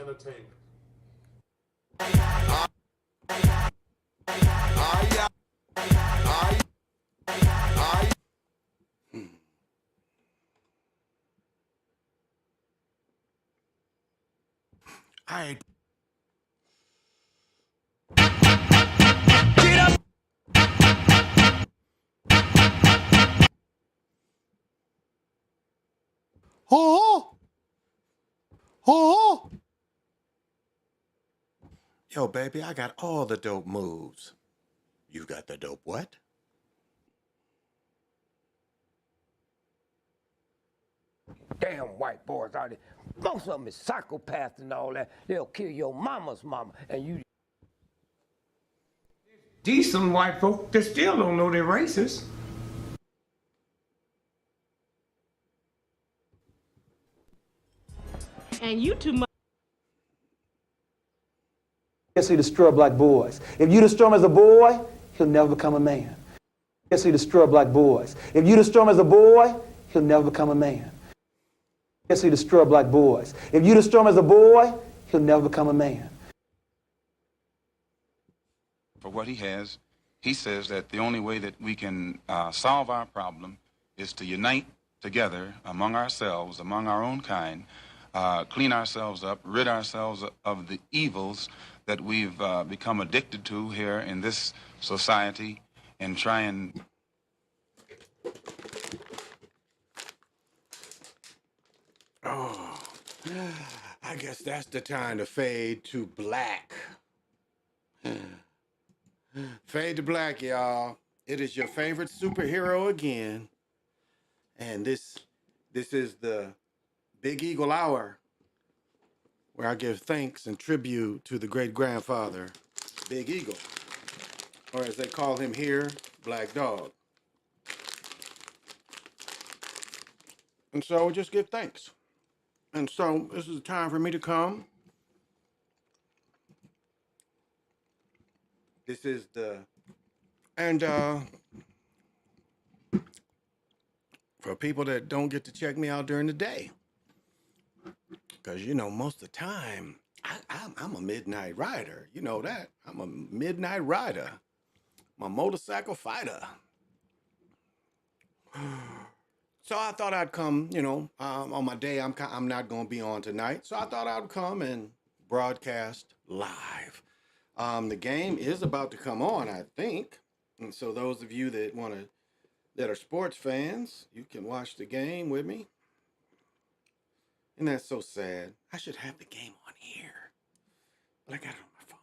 entertainment. I Oh, oh. Yo, baby, I got all the dope moves. You got the dope what? Damn white boys out there. Most of them is psychopaths and all that. They'll kill your mama's mama, and you. Decent white folk that still don't know they're racist. And you too much. Yes, he destroy black boys. If you destroy him as a boy, he'll never become a man. Yes, he destroy black boys. If you destroy him as a boy, he'll never become a man. Yes, he destroy black boys. If you destroy him as a boy, he'll never become a man. For what he has, he says that the only way that we can solve our problem is to unite together among ourselves, among our own kind, clean ourselves up, rid ourselves of the evils that we've become addicted to here in this society, and try and... Oh, I guess that's the time to fade to black. Fade to black, y'all. It is your favorite superhero again. And this is the Big Eagle Hour, where I give thanks and tribute to the great-grandfather, Big Eagle, or as they call him here, Black Dog. And so just give thanks. And so this is the time for me to come. This is the, and for people that don't get to check me out during the day, because, you know, most of the time, I'm a midnight rider. You know that. I'm a midnight rider. I'm a motorcycle fighter. So I thought I'd come, you know, on my day. I'm not going to be on tonight. So I thought I'd come and broadcast live. The game is about to come on, I think. And so those of you that are sports fans, you can watch the game with me. And that's so sad. I should have the game on here, but I got it on my phone.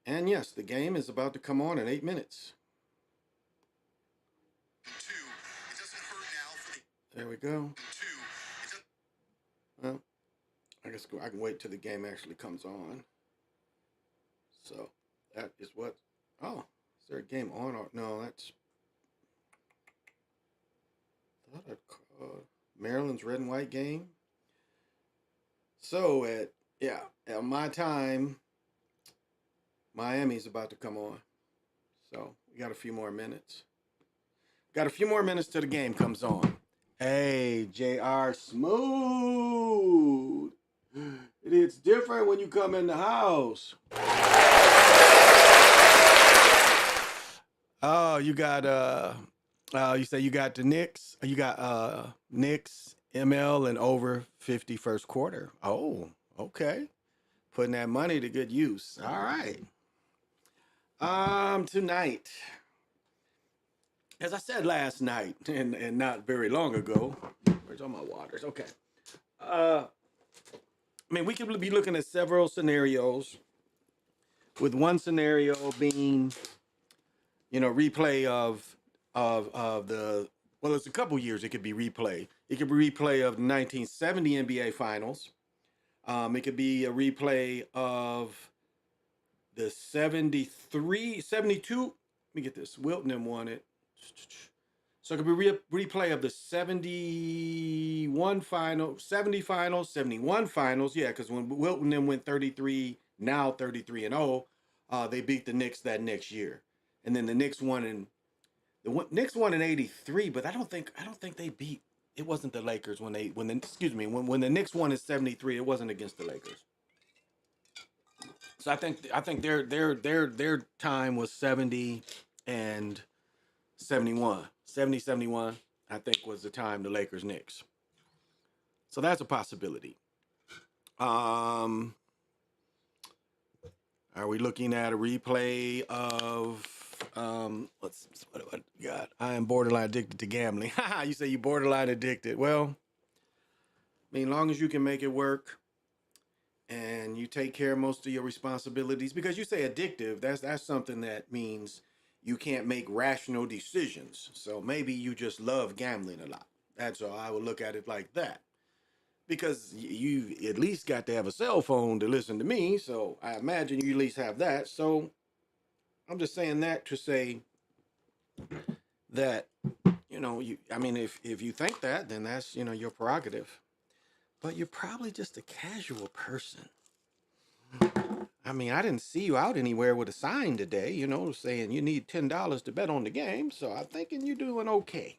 And yes, the game is about to come on in 8 minutes. There we go. Well, I guess I can wait till the game actually comes on. So that is what. Oh, is there a game on? Or no, that's. I thought I'd call Maryland's red and white game. So at my time, Miami's about to come on. So we got a few more minutes. Got a few more minutes till the game comes on. Hey, JR Smooth. It's different when you come in the house. Oh, you got you say you got the Knicks. You got Knicks, ML, and over 50 first quarter. Oh, okay. Putting that money to good use. All right. Tonight, as I said last night, and not very long ago. Where's all my waters? Okay. I mean, we could be looking at several scenarios, with one scenario being, you know, replay of the, well, it's a couple years. It could be replay. It could be replay of the 1970 NBA Finals. It could be a replay of the 72. Let me get this. Wilton won it. So it could be replay of the 71 finals, 70 finals, 71 finals. Yeah, because when Wilton then went 33, now 33-0, they beat the Knicks that next year. And then the Knicks won in 83, but I don't think they beat it wasn't the Lakers when the Knicks won in '73. It wasn't against the Lakers. So I think their time was 70 and 71. 70, 71, I think was the time the Lakers Knicks. So that's a possibility. Are we looking at a replay of what we got? I am borderline addicted to gambling. You say you borderline addicted. Well, I mean, long as you can make it work and you take care of most of your responsibilities, because you say addictive, that's something that means you can't make rational decisions. So maybe you just love gambling a lot. That's all. I would look at it like that. Because you at least got to have a cell phone to listen to me, so I imagine you at least have that. So I'm just saying that to say that, I mean, if you think that, then that's, your prerogative. But you're probably just a casual person. I mean, I didn't see you out anywhere with a sign today, saying you need $10 to bet on the game. So I'm thinking you're doing okay.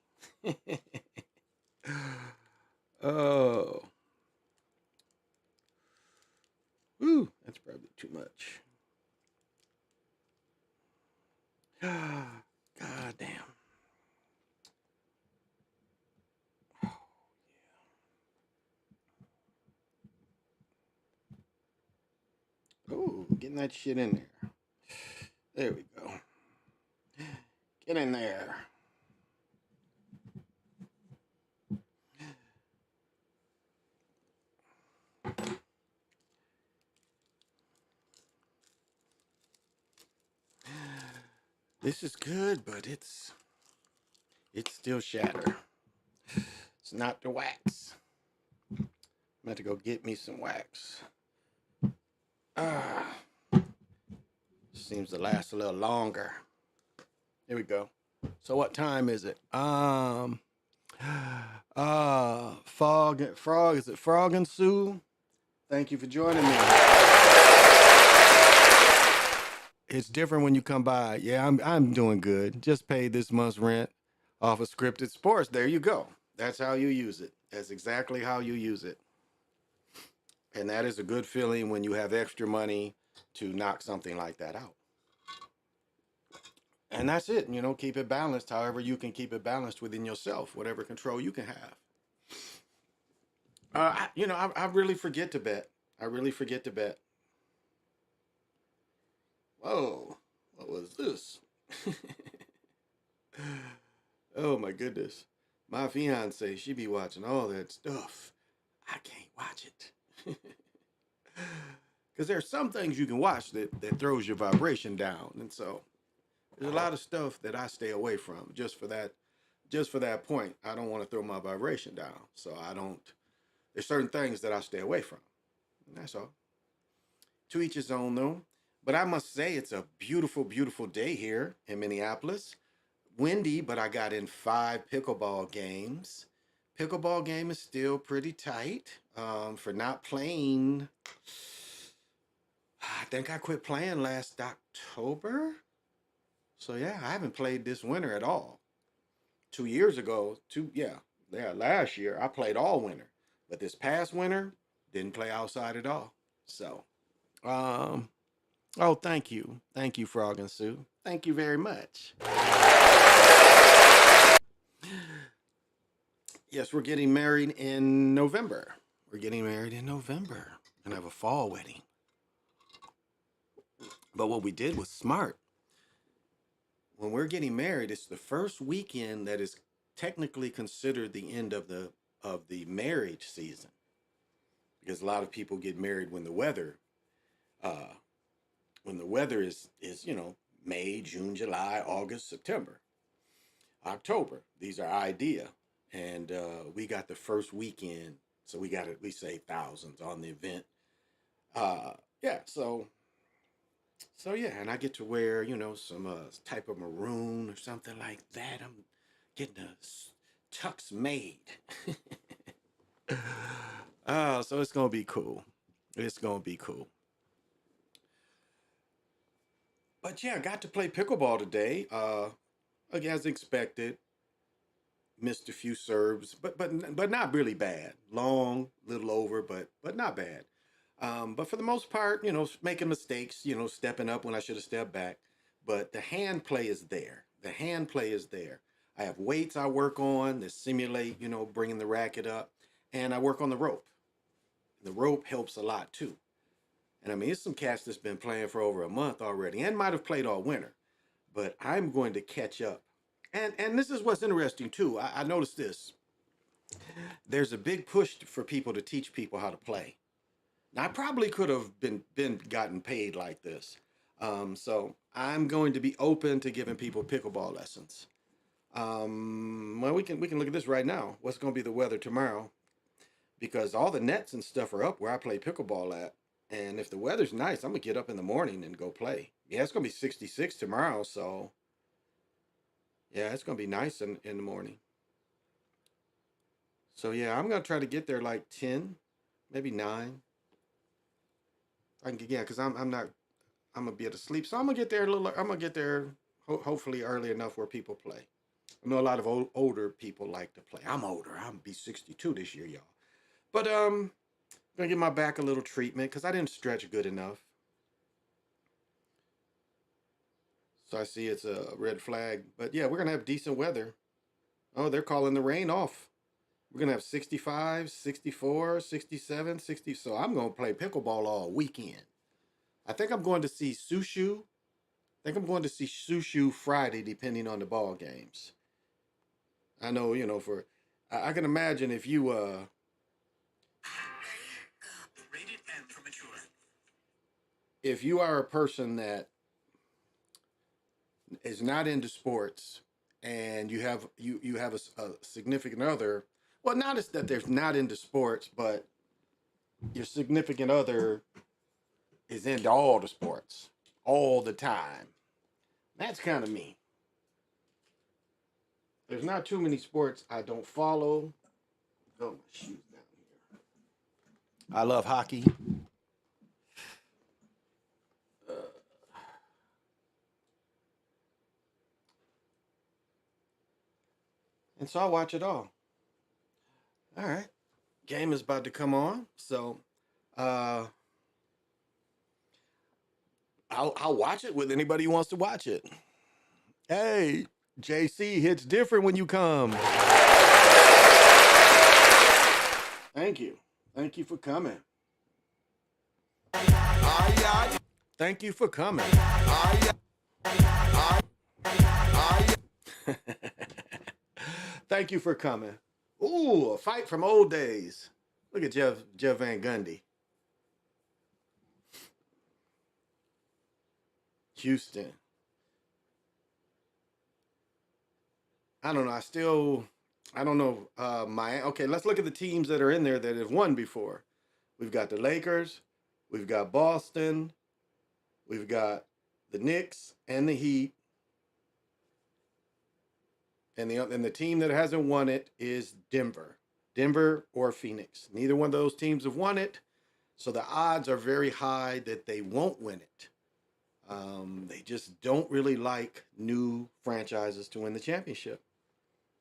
Oh. Ooh, that's probably too much. God damn. Oh, getting that shit in there. There we go. Get in there. This is good, but it's still shatter. It's not the wax. I'm about to go get me some wax. Seems to last a little longer. Here we go. So what time is it? Frog, is it Frog and Sue? Thank you for joining me. It's different when you come by. Yeah, I'm doing good. Just paid this month's rent off of Scripted Sports. There you go. That's how you use it. That's exactly how you use it. And that is a good feeling when you have extra money to knock something like that out. And that's it. Keep it balanced however you can keep it balanced within yourself, whatever control you can have. I really forget to bet. I really forget to bet. Whoa, what was this? Oh my goodness. My fiance, she be watching all that stuff. I can't watch it. Because there's some things you can watch that throws your vibration down. And so there's a lot of stuff that I stay away from just for that point. I don't want to throw my vibration down. So there's certain things that I stay away from. And that's all. To each his own though. But I must say it's a beautiful, beautiful day here in Minneapolis. Windy, but I got in 5 pickleball games. Pickleball game is still pretty tight for not playing. I think I quit playing last October. So yeah, I haven't played this winter at all. 2 years ago, last year I played all winter. But this past winter, didn't play outside at all. So, oh, thank you. Thank you, Frog and Sue. Thank you very much. Yes, we're getting married in November. And I have a fall wedding. But what we did was smart. When we're getting married, it's the first weekend that is technically considered the end of the marriage season. Because a lot of people get married when the weather is May, June, July, August, September, October. These are idea. And we got the first weekend, so we got at least say thousands on the event. So yeah, and I get to wear, some type of maroon or something like that. I'm getting a tux made. So it's gonna be cool. It's gonna be cool. But yeah, I got to play pickleball today. As expected. missed a few serves, but not really bad. Long, little over, but not bad. But for the most part, making mistakes, stepping up when I should have stepped back. But the hand play is there. The hand play is there. I have weights I work on that simulate, bringing the racket up, and I work on the rope. The rope helps a lot too. And I mean, it's some cats that's been playing for over a month already and might have played all winter. But I'm going to catch up. And this is what's interesting too. I noticed this. There's a big push for people to teach people how to play. Now, I probably could have been gotten paid like this. So I'm going to be open to giving people pickleball lessons. Well, we can look at this right now. What's going to be the weather tomorrow? Because all the nets and stuff are up where I play pickleball at. And if the weather's nice, I'm going to get up in the morning and go play. Yeah, it's going to be 66 tomorrow. So, yeah, it's going to be nice in the morning. So, yeah, I'm going to try to get there like 10, maybe 9. I can get, yeah, because I'm going to be able to sleep. So I'm going to get there I'm going to get there hopefully early enough where people play. I know a lot of older people like to play. I'm older. I'm going to be 62 this year, y'all. But I'm going to give my back a little treatment because I didn't stretch good enough. So I see it's a red flag. But yeah, we're going to have decent weather. Oh, they're calling the rain off. We're going to have 65, 64, 67, 60. So I'm going to play pickleball all weekend. I think I'm going to see Sushu. I think I'm going to see Sushu Friday, depending on the ball games. I know, I can imagine if you, if you are a person that is not into sports and you have a significant other, well, not as that they're not into sports, but your significant other is into all the sports all the time. That's kind of me. There's not too many sports I don't follow. Oh, my shoes down here. I love hockey. And so I watch it all. All right. Game is about to come on. So I'll watch it with anybody who wants to watch it. Hey, JC, hits different when you come. Thank you. Thank you for coming. Thank you for coming. Thank you for coming. Ooh, a fight from old days. Look at Jeff Van Gundy. Houston. I don't know. I don't know. Okay, let's look at the teams that are in there that have won before. We've got the Lakers. We've got Boston. We've got the Knicks and the Heat. And the team that hasn't won it is Denver or Phoenix. Neither one of those teams have won it, so the odds are very high that they won't win it. They just don't really like new franchises to win the championship.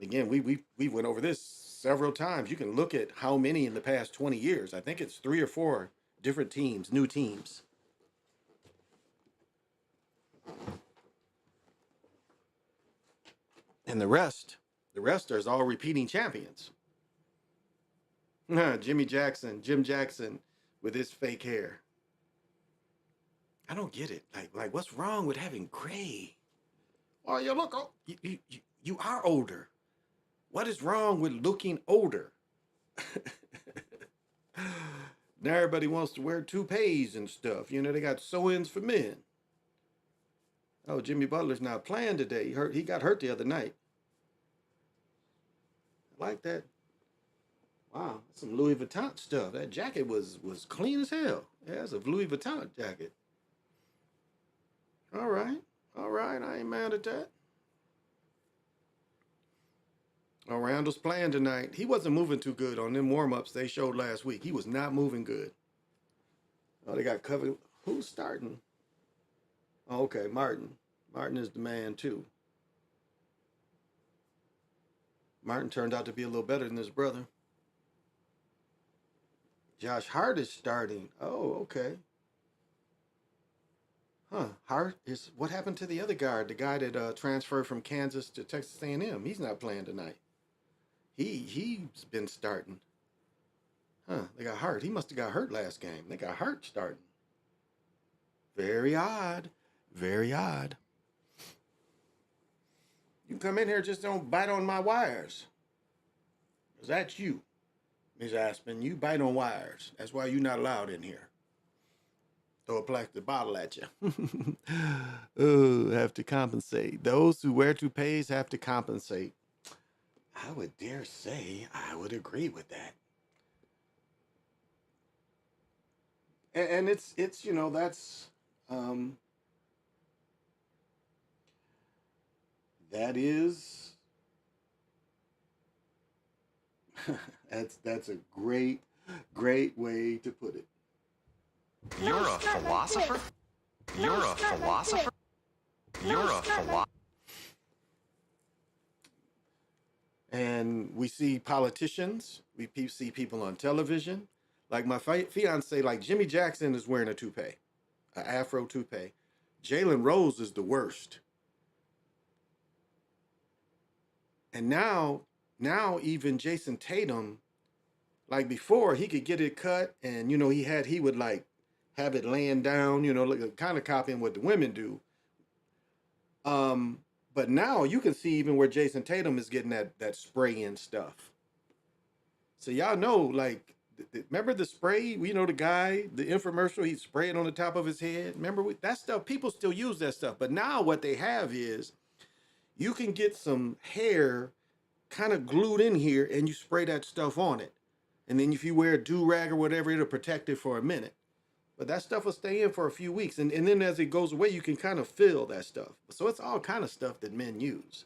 Again, we went over this several times. You can look at how many in the past 20 years. I think it's 3 or 4 different teams, new teams. And the rest is all repeating champions. Jim Jackson with his fake hair. I don't get it. Like what's wrong with having gray? Oh, you look old. You are older. What is wrong with looking older? Now everybody wants to wear toupees and stuff. They got sew-ins for men. Oh, Jimmy Butler's not playing today. He got hurt the other night. I like that. Wow, that's some Louis Vuitton stuff. That jacket was clean as hell. Yeah, it's a Louis Vuitton jacket. All right. I ain't mad at that. Oh, Randall's playing tonight. He wasn't moving too good on them warm-ups they showed last week. He was not moving good. Oh, they got covered. Who's starting? Oh, okay, Martin. Martin is the man, too. Martin turned out to be a little better than his brother. Josh Hart is starting. Oh, okay. Huh. Hart is. What happened to the other guard? The guy that transferred from Kansas to Texas A&M. He's not playing tonight. He's been starting. Huh. They got Hart. He must have got hurt last game. They got Hart starting. Very odd. Very odd. You come in here, just don't bite on my wires. Is that you, Ms. Aspen? You bite on wires. That's why you're not allowed in here. Throw a plastic bottle at you. Oh, have to compensate. Those who wear toupees have to compensate. I would dare say I would agree with that. And it's you know, that is that's a great way to put it. You're a philosopher? You're a philosopher? You're a philosopher? And we see politicians, see people on television. Like my fiance, like Jimmy Jackson is wearing a toupee, an afro toupee. Jalen Rose is the worst. And now even Jason Tatum, like before, he could get it cut, and you know he would like have it laying down, you know, like, kind of copying what the women do. But now you can see even where Jason Tatum is getting that spray in stuff. So y'all know, like, remember the spray? You know, the guy, the infomercial, he sprayed on the top of his head. Remember that stuff? People still use that stuff. But now what they have is you can get some hair kind of glued in here and you spray that stuff on it. And then if you wear a do-rag or whatever, it'll protect it for a minute. But that stuff will stay in for a few weeks. And then as it goes away, you can kind of feel that stuff. So it's all kind of stuff that men use.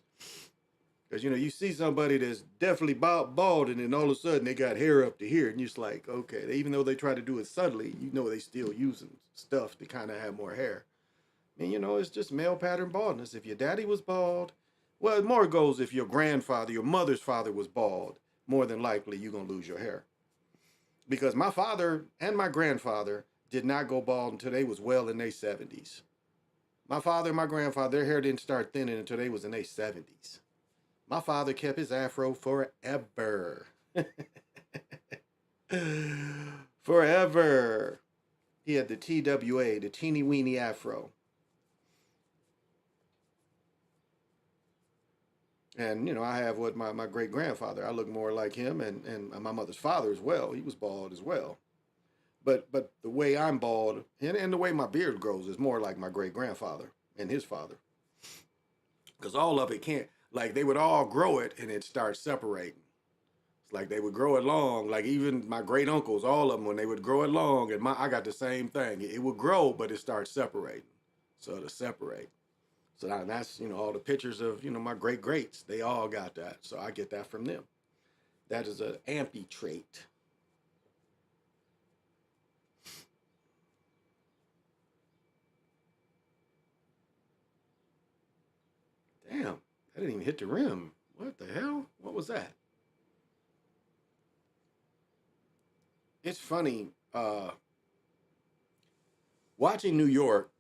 Because, you know, you see somebody that's definitely bald, and then all of a sudden they got hair up to here. And you're just like, okay, even though they try to do it subtly, you know they still using stuff to kind of have more hair. I mean, you know, it's just male pattern baldness. If your daddy was bald, well, it more goes if your grandfather, your mother's father was bald, more than likely you're going to lose your hair. Because my father and my grandfather did not go bald until they was well in their 70s. My father and my grandfather, their hair didn't start thinning until they was in their 70s. My father kept his afro forever. Forever. He had the TWA, the teeny weeny afro. And, you know, I have what my great-grandfather, I look more like him, and my mother's father as well. He was bald as well. But the way I'm bald and the way my beard grows is more like my great-grandfather and his father. Because all of it can't, like they would all grow it and it starts separating. It's like they would grow it long, like even my great uncles, all of them, when they would grow it long, and I got the same thing. It would grow, but it starts separating. So it'll separate. So that's, you know, all the pictures of, you know, my great-greats, they all got that. So I get that from them. That is an ampy trait. Damn, that didn't even hit the rim. What the hell? What was that? It's funny, watching New York,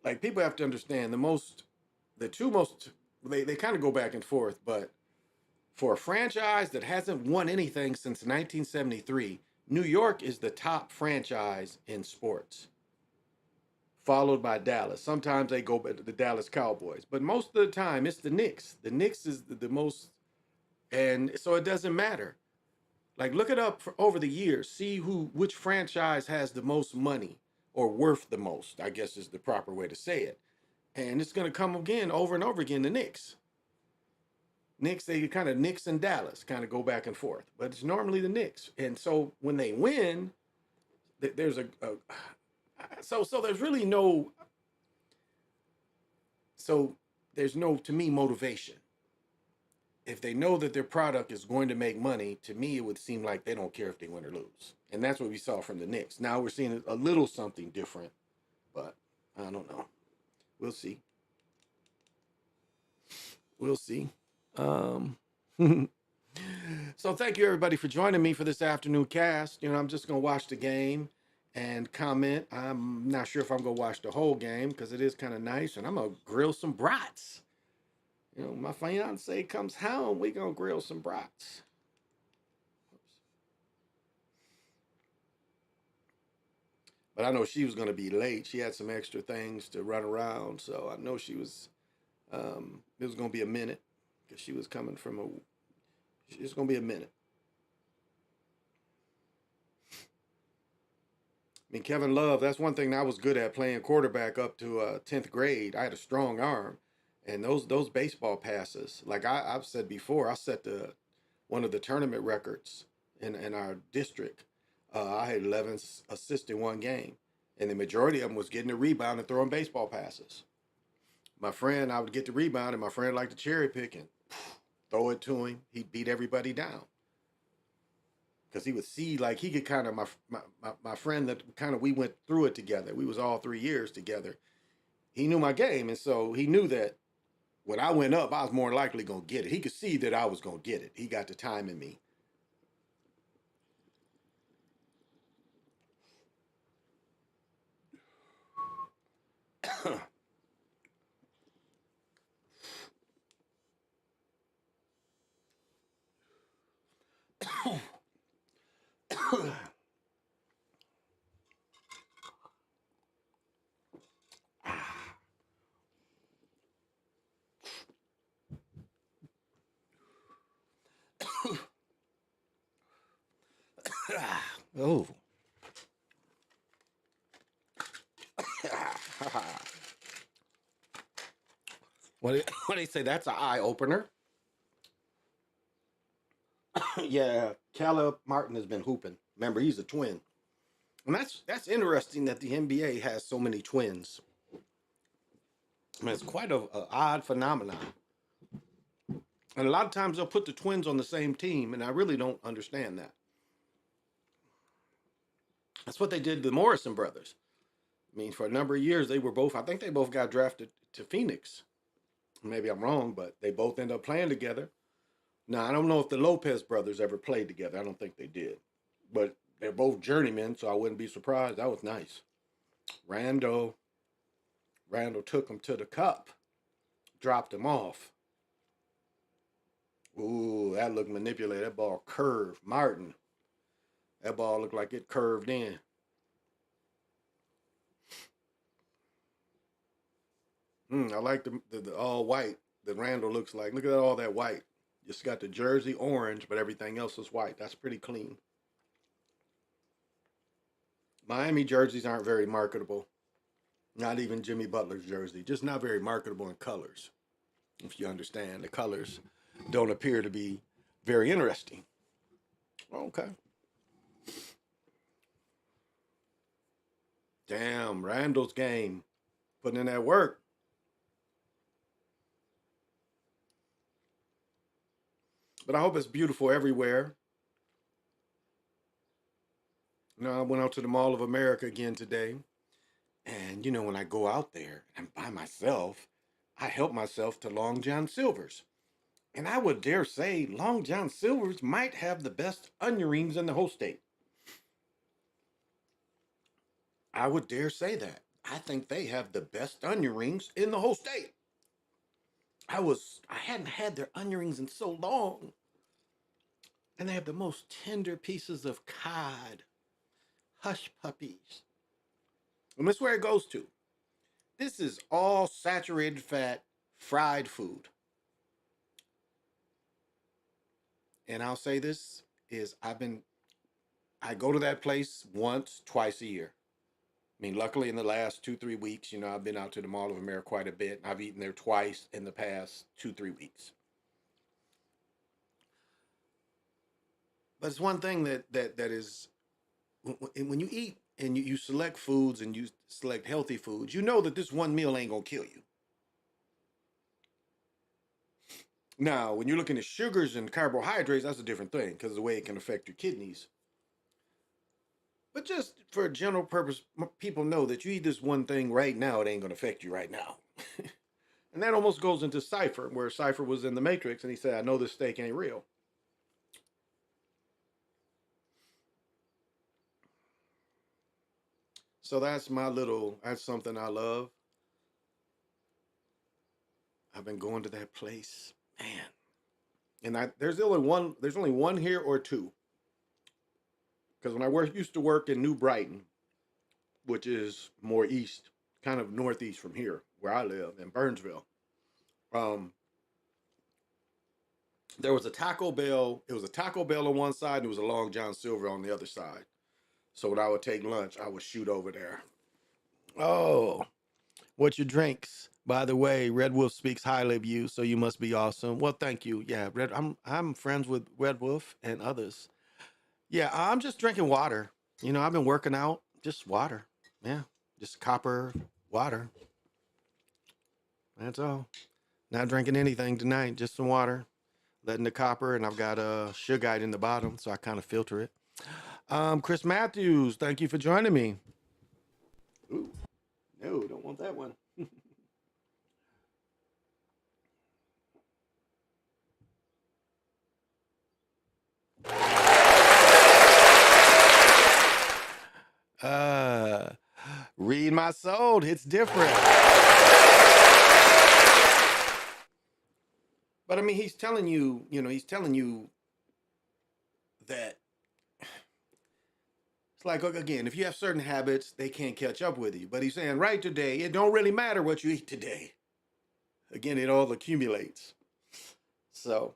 like people have to understand the two most, they kind of go back and forth, but for a franchise that hasn't won anything since 1973, New York is the top franchise in sports, followed by Dallas. Sometimes they go back to the Dallas Cowboys, but most of the time it's the Knicks. The Knicks is the most, and so it doesn't matter. Like look it up for over the years, see which franchise has the most money or worth the most, I guess is the proper way to say it. And it's going to come again over and over again, the Knicks. Knicks, they kind of Knicks and Dallas kind of go back and forth, but it's normally the Knicks. And so when they win, there's so there's really no, so there's no, to me, motivation. If they know that their product is going to make money, to me, it would seem like they don't care if they win or lose. And that's what we saw from the Knicks. Now we're seeing a little something different, but I don't know. We'll see. We'll see. So thank you everybody for joining me for this afternoon cast. I'm just gonna watch the game and comment. I'm not sure if I'm gonna watch the whole game because it is kind of nice, and I'm gonna grill some brats. My fiance comes home, we gonna grill some brats. But I know she was gonna be late. She had some extra things to run around, so I know she was. It was gonna be a minute because she was coming from a. It's gonna be a minute. I mean, Kevin Love, that's one thing I was good at, playing quarterback up to 10th grade. I had a strong arm. And those baseball passes, like I've said before, I set one of the tournament records in our district. I had 11 assists in one game. And the majority of them was getting the rebound and throwing baseball passes. I would get the rebound, and my friend liked to cherry pick and throw it to him. He'd beat everybody down. Because he would see, like, he could kind of, my friend that kind of, we went through it together. We was all 3 years together. He knew my game, and so he knew that when I went up, I was more likely going to get it. He could see that I was going to get it. He got the time in me. Oh. What they say, that's an eye opener. Yeah, Caleb Martin has been hooping. Remember, he's a twin. And that's interesting that the NBA has so many twins. I mean, it's quite a odd phenomenon. And a lot of times they'll put the twins on the same team, and I really don't understand that. That's what they did to the Morrison brothers. I mean, for a number of years, I think they both got drafted to Phoenix. Maybe I'm wrong, but they both ended up playing together. Now, I don't know if the Lopez brothers ever played together. I don't think they did. But they're both journeymen, so I wouldn't be surprised. That was nice. Randall took him to the cup, dropped him off. Ooh, that looked manipulated. That ball curved. Martin. That ball looked like it curved in. I like the all white that Randall looks like. Look at all that white. Just got the jersey orange, but everything else is white. That's pretty clean. Miami jerseys aren't very marketable. Not even Jimmy Butler's jersey. Just not very marketable in colors. If you understand, the colors don't appear to be very interesting. Okay. Damn, Randall's game. Putting in that work. But I hope it's beautiful everywhere. I went out to the Mall of America again today. And, when I go out there and by myself, I help myself to Long John Silver's. And I would dare say Long John Silver's might have the best onion rings in the whole state. I would dare say that. I think they have the best onion rings in the whole state. I hadn't had their onion rings in so long. And they have the most tender pieces of cod. Hush puppies. And that's where it goes to. This is all saturated fat, fried food. And I'll say this is I go to that place once, twice a year. I mean, luckily in the last 2-3 weeks, I've been out to the Mall of America quite a bit. I've eaten there twice in the past 2-3 weeks. But it's one thing that is, when you eat and you select foods and you select healthy foods, you know that this one meal ain't gonna kill you. Now, when you're looking at sugars and carbohydrates, that's a different thing because of the way it can affect your kidneys. But just for a general purpose, people know that you eat this one thing right now, it ain't gonna affect you right now. And that almost goes into Cypher, where Cypher was in the Matrix and he said, I know this steak ain't real. So that's that's something I love. I've been going to that place, man. And there's only one here or two. Because when I used to work in New Brighton, which is more east, kind of northeast from here, where I live in Burnsville, there was a Taco Bell. It was a Taco Bell on one side, and it was a Long John Silver on the other side. So when I would take lunch, I would shoot over there. Oh, what's your drinks? By the way, Red Wolf speaks highly of you, so you must be awesome. Well, thank you. Yeah, I'm friends with Red Wolf and others. Yeah, I'm just drinking water. You know, I've been working out, just water. Yeah, just copper water. That's all. Not drinking anything tonight, just some water. Letting the copper, and I've got a Sugarite in the bottom, so I kind of filter it. Chris Matthews, thank you for joining me. Ooh, no, don't want that one. Read my soul, it's different. But I mean, he's telling you, he's telling you that it's like, again, if you have certain habits, they can't catch up with you. But he's saying right today, it don't really matter what you eat today. Again, it all accumulates. So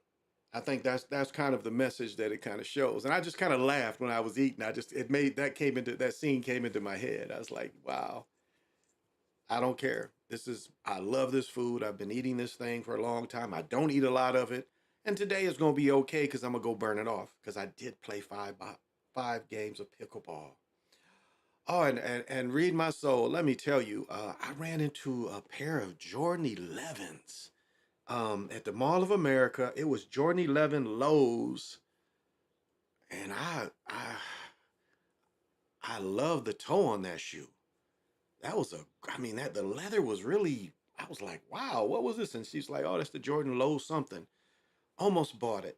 I think that's kind of the message that it kind of shows. And I just kind of laughed when I was eating. That scene came into my head. I was like, wow, I don't care. I love this food. I've been eating this thing for a long time. I don't eat a lot of it. And today is going to be okay because I'm going to go burn it off because I did play five games of pickleball. Oh, and read my soul. Let me tell you, I ran into a pair of Jordan 11s at the Mall of America. It was Jordan 11 lows. And I love the toe on that shoe. The leather was really, I was like, wow, what was this? And she's like, oh, that's the Jordan Low something. Almost bought it,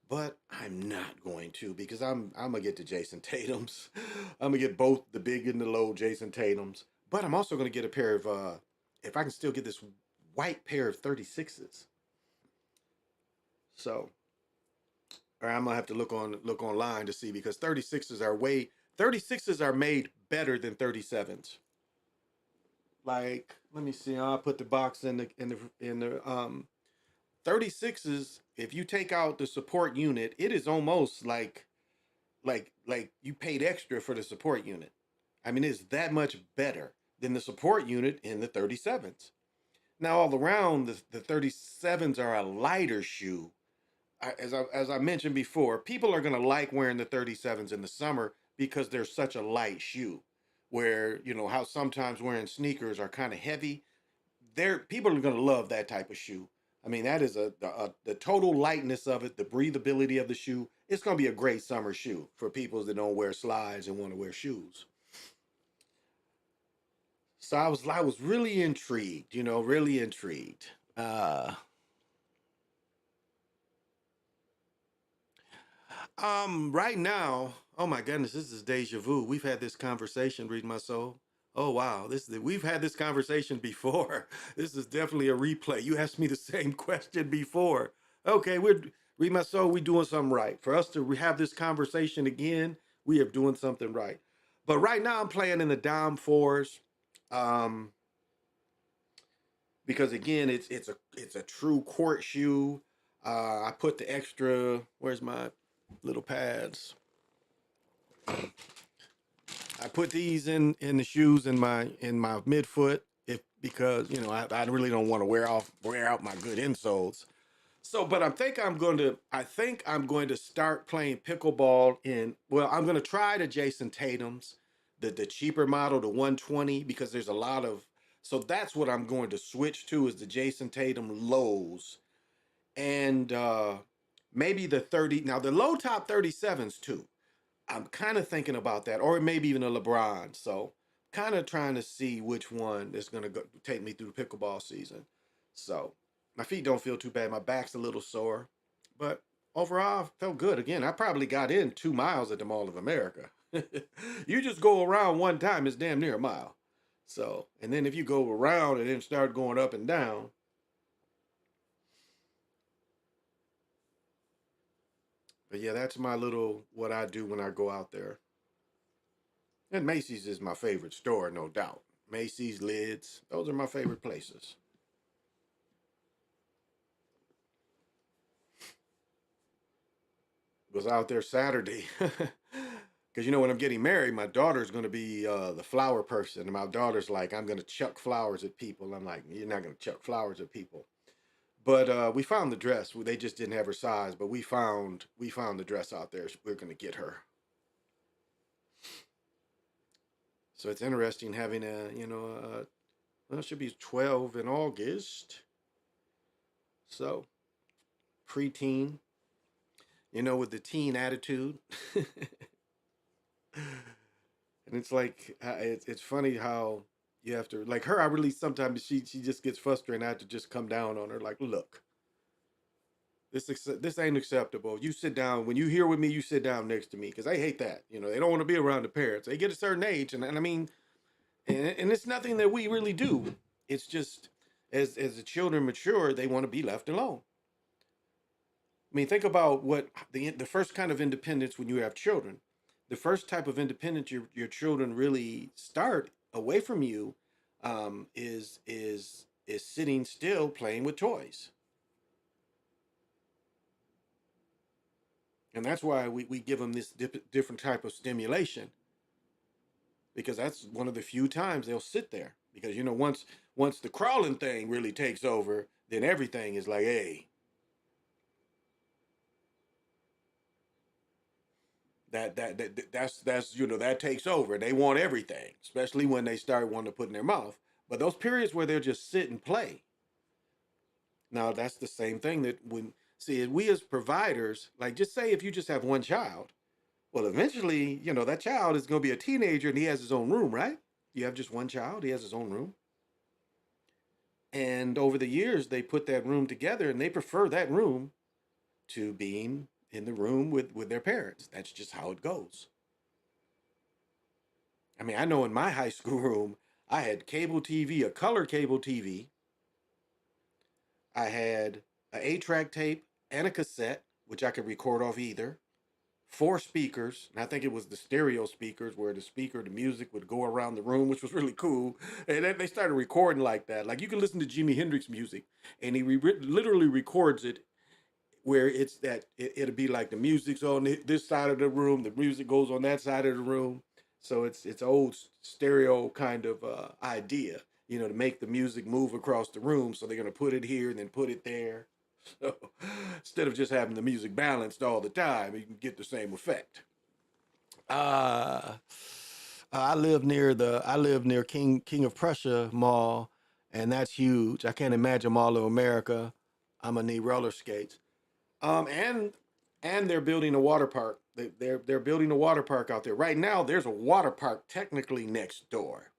but I'm not going to because I'm gonna get the Jason Tatums. I'm gonna get both the big and the low Jason Tatums, but I'm also gonna get a pair of, if I can still get this white pair of 36s. So, or I'm gonna have to look online to see because 36s are made better than 37s. Like, let me see. I'll put the box in the 36s. If you take out the support unit, it is almost like you paid extra for the support unit. I mean, it's that much better than the support unit in the 37s. Now, all around, the 37s are a lighter shoe. As I mentioned before, people are going to like wearing the 37s in the summer because they're such a light shoe. Where, how sometimes wearing sneakers are kind of heavy. People are going to love that type of shoe. I mean, that is the total lightness of it, the breathability of the shoe. It's going to be a great summer shoe for people that don't wear slides and want to wear shoes. So I was really intrigued, really intrigued. Right now, oh my goodness, this is deja vu. We've had this conversation, read my soul. Oh wow, we've had this conversation before. This is definitely a replay. You asked me the same question before. Okay, read my soul. We're doing something right. For us to have this conversation again, we are doing something right. But right now, I'm playing in the Dom fours, because again, it's a true court shoe. I put the extra. Where's my little pads? I put these in the shoes in my midfoot because I really don't want to wear out my good insoles. So, but I think I'm going to start playing pickleball I'm going to try the Jason Tatums, the cheaper model, the 120, because there's a lot of, so that's what I'm going to switch to is the Jason Tatum lows and maybe the 30, now the low top 37s too. I'm kind of thinking about that, or maybe even a LeBron. So kind of trying to see which one is going to take me through the pickleball season. So my feet don't feel too bad. My back's a little sore, but overall, I felt good. Again, I probably got in 2 miles at the Mall of America. You just go around one time, it's damn near a mile. So, and then if you go around and then start going up and down, but yeah, that's my little what I do when I go out there. And Macy's is my favorite store, no doubt. Macy's, Lids, those are my favorite places. Was out there Saturday. Because you know, when I'm getting married, my daughter's going to be the flower person. And my daughter's like, I'm going to chuck flowers at people. I'm like, you're not going to chuck flowers at people. But we found the dress. They just didn't have her size. But we found the dress out there. We're going to get her. So it's interesting having well, it should be 12 in August. So preteen, with the teen attitude. And it's like, it's funny how you have to, like her, I really, sometimes she just gets frustrated and I have to just come down on her. Like, look, this ain't acceptable. You sit down, when you here with me, you sit down next to me. Cause I hate that, they don't want to be around the parents. They get a certain age. And I mean, and it's nothing that we really do. It's just, as the children mature, they want to be left alone. I mean, think about what the first kind of independence when you have children. The first type of independence your children really start away from you is sitting still playing with toys. And that's why we give them this different type of stimulation, because that's one of the few times they'll sit there. Because once the crawling thing really takes over, then everything is like, hey, that's that takes over. They want everything, especially when they start wanting to put in their mouth. But those periods where they'll just sit and play. Now that's the same thing that we as providers, like, just say if you just have one child, well, eventually, that child is going to be a teenager and he has his own room, right? You have just one child, he has his own room. And over the years, they put that room together and they prefer that room to being in the room with their parents. That's just how it goes. I mean, I know in my high school room, I had cable TV, a color cable TV. I had an 8-track tape and a cassette, which I could record off either. 4 speakers, and I think it was the stereo speakers where the music would go around the room, which was really cool. And then they started recording like that. Like, you can listen to Jimi Hendrix music, and he literally records it where it's that it'll be like the music's on this side of the room, the music goes on that side of the room. So it's old stereo kind of idea, to make the music move across the room. So they're going to put it here and then put it there. So instead of just having the music balanced all the time, you can get the same effect. I live near King of Prussia Mall, and that's huge. I can't imagine Mall of America. I'm gonna need roller skates. And they're building a water park. They're building a water park out there right now. There's a water park technically next door,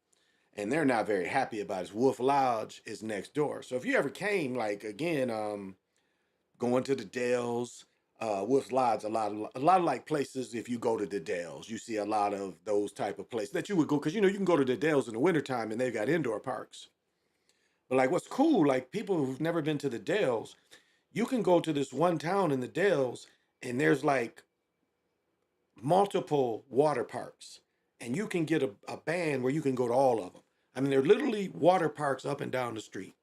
and they're not very happy about it. Wolf Lodge is next door. So if you ever came, like, again, going to the Dells, Wolf Lodge, a lot of like places. If you go to the Dells, you see a lot of those type of places that you would go, because you can go to the Dells in the wintertime and they've got indoor parks. But like, what's cool, like, people who've never been to the Dells, you can go to this one town in the Dells and there's like multiple water parks, and you can get a band where you can go to all of them. I mean, they're literally water parks up and down the street.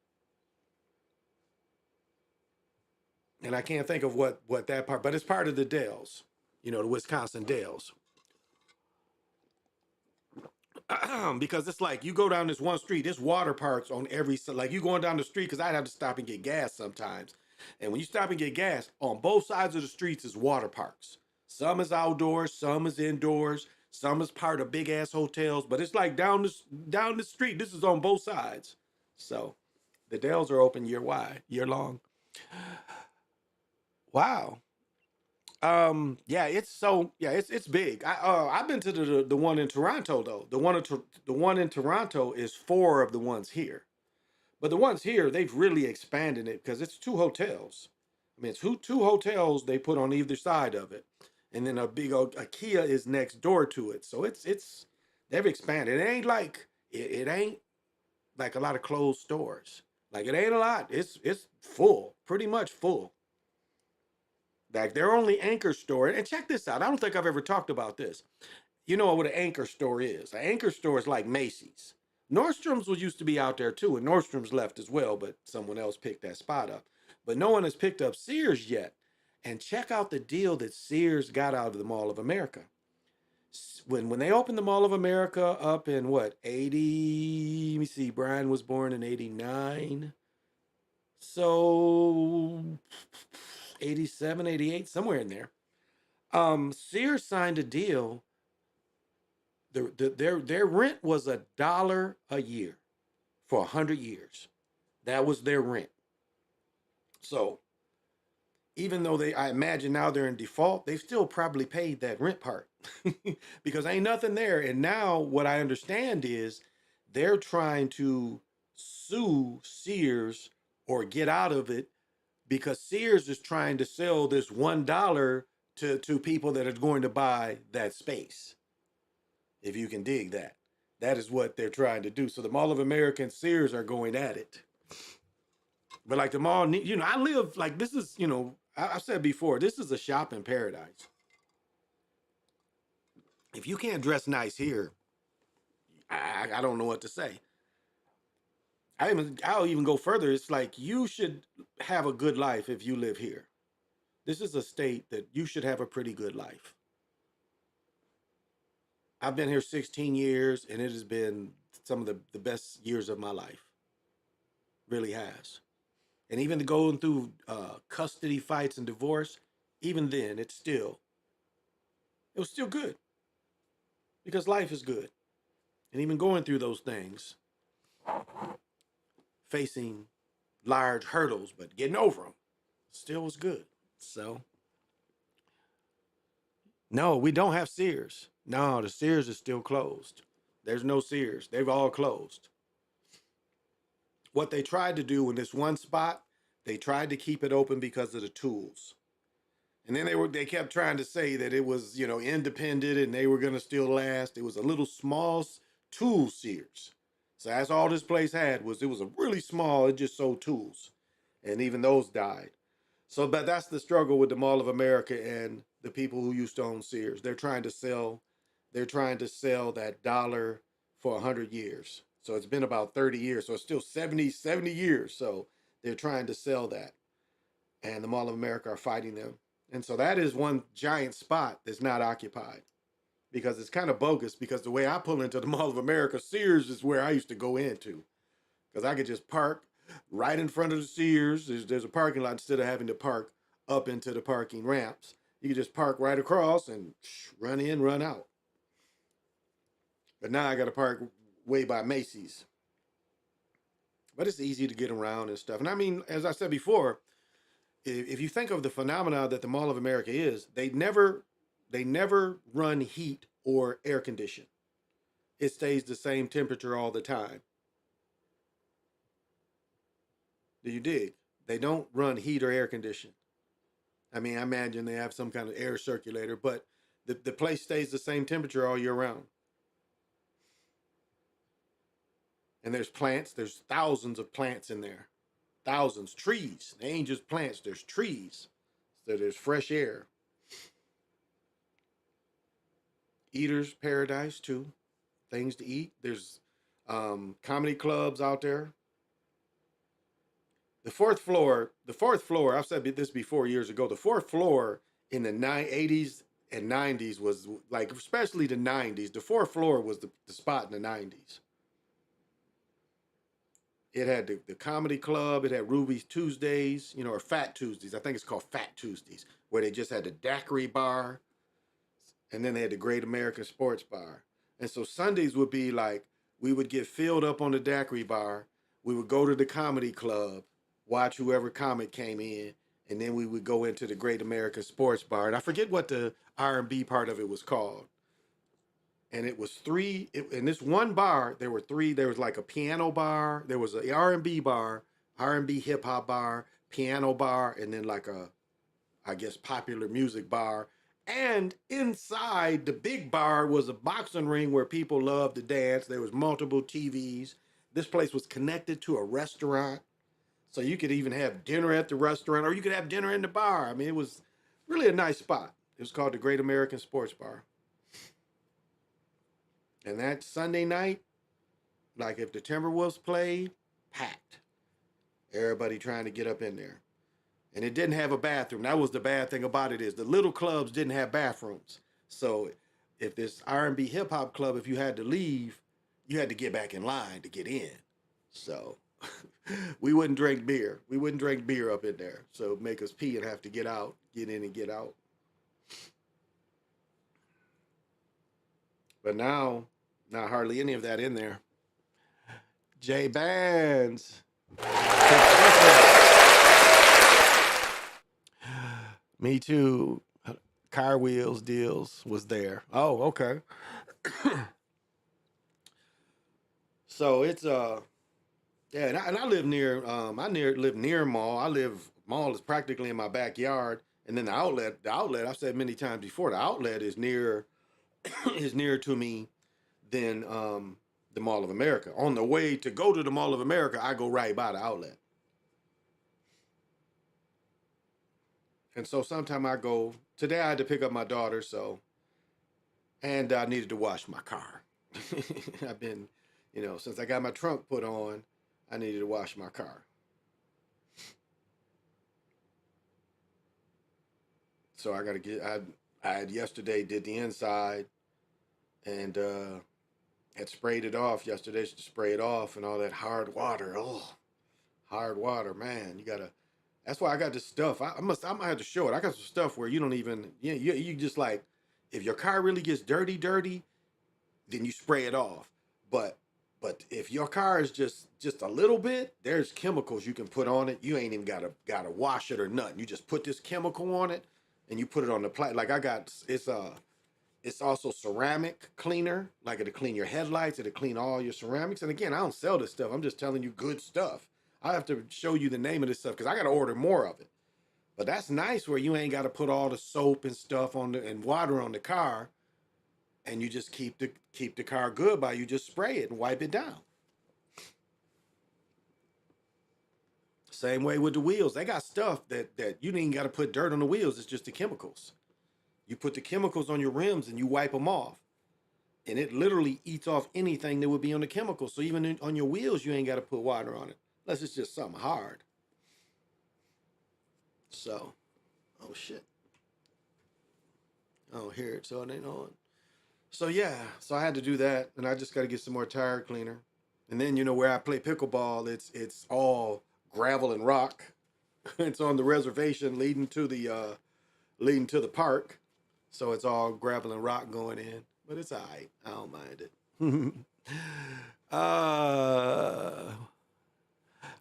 And I can't think of what that part, but it's part of the Dells, the Wisconsin Dells. Because it's like, you go down this one street, there's water parks on every, like, you going down the street, because I'd have to stop and get gas sometimes. And when you stop and get gas, on both sides of the streets is water parks. Some is outdoors, some is indoors, some is part of big ass hotels, but it's like down the street. This is on both sides. So the Dells are open year long. Wow. It's big. I've been to the one in Toronto though. The one in Toronto is 4 of the ones here. But the ones here, they've really expanded it because it's two hotels. I mean, it's two hotels they put on either side of it, and then a big IKEA is next door to it. So it's they've expanded. It ain't like a lot of closed stores. Like it ain't a lot. It's full, pretty much full. Like their only anchor store. And check this out. I don't think I've ever talked about this. You know what an anchor store is? An anchor store is like Macy's. Nordstrom's was used to be out there too, and Nordstrom's left as well, but someone else picked that spot up. But no one has picked up Sears yet. And check out the deal that Sears got out of the Mall of America. When they opened the Mall of America up in what, 80, let me see, Brian was born in 89. So 87, 88, somewhere in there. Sears signed a deal. Their rent was $1 a year for 100 years. That was their rent. So even though I imagine now they're in default, they've still probably paid that rent part because ain't nothing there. And now what I understand is they're trying to sue Sears or get out of it because Sears is trying to sell this $1 to people that are going to buy that space. If you can dig that. That is what they're trying to do. So the Mall of America and Sears are going at it. But like the mall, I live like this is, I've said before, this is a shopping paradise. If you can't dress nice here, I don't know what to say. I'll even go further. It's like you should have a good life if you live here. This is a state that you should have a pretty good life. I've been here 16 years and it has been some of the best years of my life. Really has. And even going through custody fights and divorce, even then, it was still good. Because life is good. And even going through those things, facing large hurdles, but getting over them, still was good. So, no, we don't have Sears. No, the Sears is still closed. There's no Sears. They've all closed. What they tried to do in this one spot, they tried to keep it open because of the tools. And then they kept trying to say that it was, independent and they were going to still last. It was a little small tool Sears. So that's all this place had it was a really small, it just sold tools. And even those died. So, but that's the struggle with the Mall of America and the people who used to own Sears. They're trying to sell that dollar for 100 years. So it's been about 30 years. So it's still 70 years. So they're trying to sell that. And the Mall of America are fighting them. And so that is one giant spot that's not occupied. Because it's kind of bogus. Because the way I pull into the Mall of America, Sears is where I used to go into. Because I could just park right in front of the Sears. There's a parking lot instead of having to park up into the parking ramps. You could just park right across and run in, run out. But now I got to park way by Macy's. But it's easy to get around and stuff. And I mean, as I said before, if you think of the phenomena that the Mall of America is, they never run heat or air condition. It stays the same temperature all the time. Do you dig? They don't run heat or air condition. I mean, I imagine they have some kind of air circulator, but the place stays the same temperature all year round. And there's plants. There's thousands of plants in there. Thousands. Trees. They ain't just plants. There's trees. So there's fresh air. Eater's paradise, too. Things to eat. There's comedy clubs out there. The fourth floor, I've said this before years ago, the fourth floor in the 80s and 90s was like, especially the 90s, the fourth floor was the spot in the 90s. It had the comedy club, it had Ruby's Tuesdays, or Fat Tuesdays. I think it's called Fat Tuesdays, where they just had the daiquiri bar, and then they had the Great American Sports Bar. And so Sundays would be like, we would get filled up on the daiquiri bar, we would go to the comedy club, watch whoever comic came in, and then we would go into the Great American Sports Bar. And I forget what the R&B part of it was called. and it was three. In this one bar, there were three. There was like a piano bar, there was a R&B bar, R&B hip hop bar, piano bar, and then like a, I guess, popular music bar. And inside the big bar was a boxing ring where people loved to dance. There was multiple TVs. This place was connected to a restaurant. So you could even have dinner at the restaurant or you could have dinner in the bar. I mean, it was really a nice spot. It was called the Great American Sports Bar. And that Sunday night, like if the Timberwolves played, packed. Everybody trying to get up in there. And it didn't have a bathroom. That was the bad thing about it, is the little clubs didn't have bathrooms. So if this R&B hip hop club, if you had to leave, you had to get back in line to get in. So we wouldn't drink beer. We wouldn't drink beer up in there. So it'd make us pee and have to get out, get in and get out. But now, not hardly any of that in there. J Bands. Me too. Car Wheels Deals was there. Oh, okay. So it's yeah, and I live near live near mall. Mall is practically in my backyard, and then the outlet I've said many times before, the outlet is nearer to me than the Mall of America. On the way to go to the Mall of America, I go right by the outlet. And so sometime I go, today I had to pick up my daughter, and I needed to wash my car. I've been, since I got my trunk put on, I needed to wash my car. So I got to get, I had yesterday did the inside and had sprayed it off yesterday to spray it off and all that hard water. Oh, hard water, man. That's why I got this stuff. I might have to show it. I got some stuff where you don't even, you just like, if your car really gets dirty, then you spray it off. But if your car is just a little bit, there's chemicals you can put on it. You ain't even gotta wash it or nothing. You just put this chemical on it and you put it on the plastic. Like I got, it's also ceramic cleaner. Like it'll clean your headlights. It'll clean all your ceramics. And again, I don't sell this stuff. I'm just telling you good stuff. I have to show you the name of this stuff because I got to order more of it. But that's nice where you ain't got to put all the soap and stuff and water on the car, and you just keep the car good by you just spray it and wipe it down. Same way with the wheels. They got stuff that you ain't got to put dirt on the wheels. It's just the chemicals. You put the chemicals on your rims and you wipe them off. And it literally eats off anything that would be on the chemicals. So even on your wheels, you ain't got to put water on it. Unless it's just something hard. So, oh shit. Oh, here, so it ain't on. So yeah, so I had to do that, and I just got to get some more tire cleaner. And then where I play pickleball, it's all gravel and rock. It's on the reservation leading to the park. So it's all gravel and rock going in, but it's all right. I don't mind it.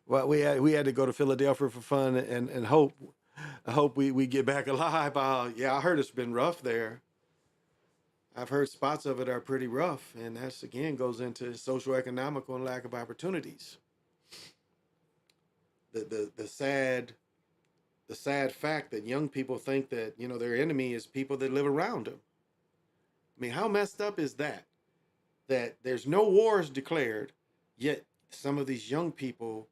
Well, we had to go to Philadelphia for fun and hope we get back alive. Yeah, I heard it's been rough there. I've heard spots of it are pretty rough, and that's again goes into socioeconomical and lack of opportunities. The sad fact that young people think that their enemy is people that live around them. I mean, how messed up is that? That there's no wars declared, yet some of these young people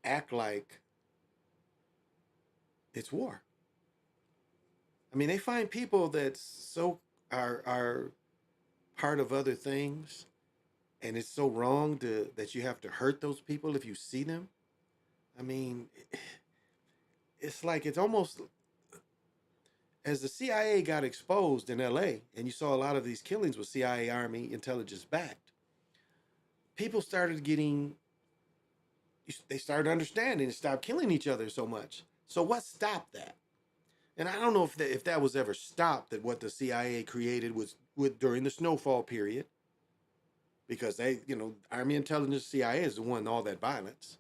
act like it's war. I mean, they find people that are part of other things, and it's so wrong that you have to hurt those people if you see them. I mean, it's like it's almost as the CIA got exposed in LA, and you saw a lot of these killings with CIA Army intelligence backed. People started they started understanding and stopped killing each other so much. So what stopped that? And I don't know if that was ever stopped, that what the CIA created was during the snowfall period, because they, Army intelligence, CIA is the one all that violence.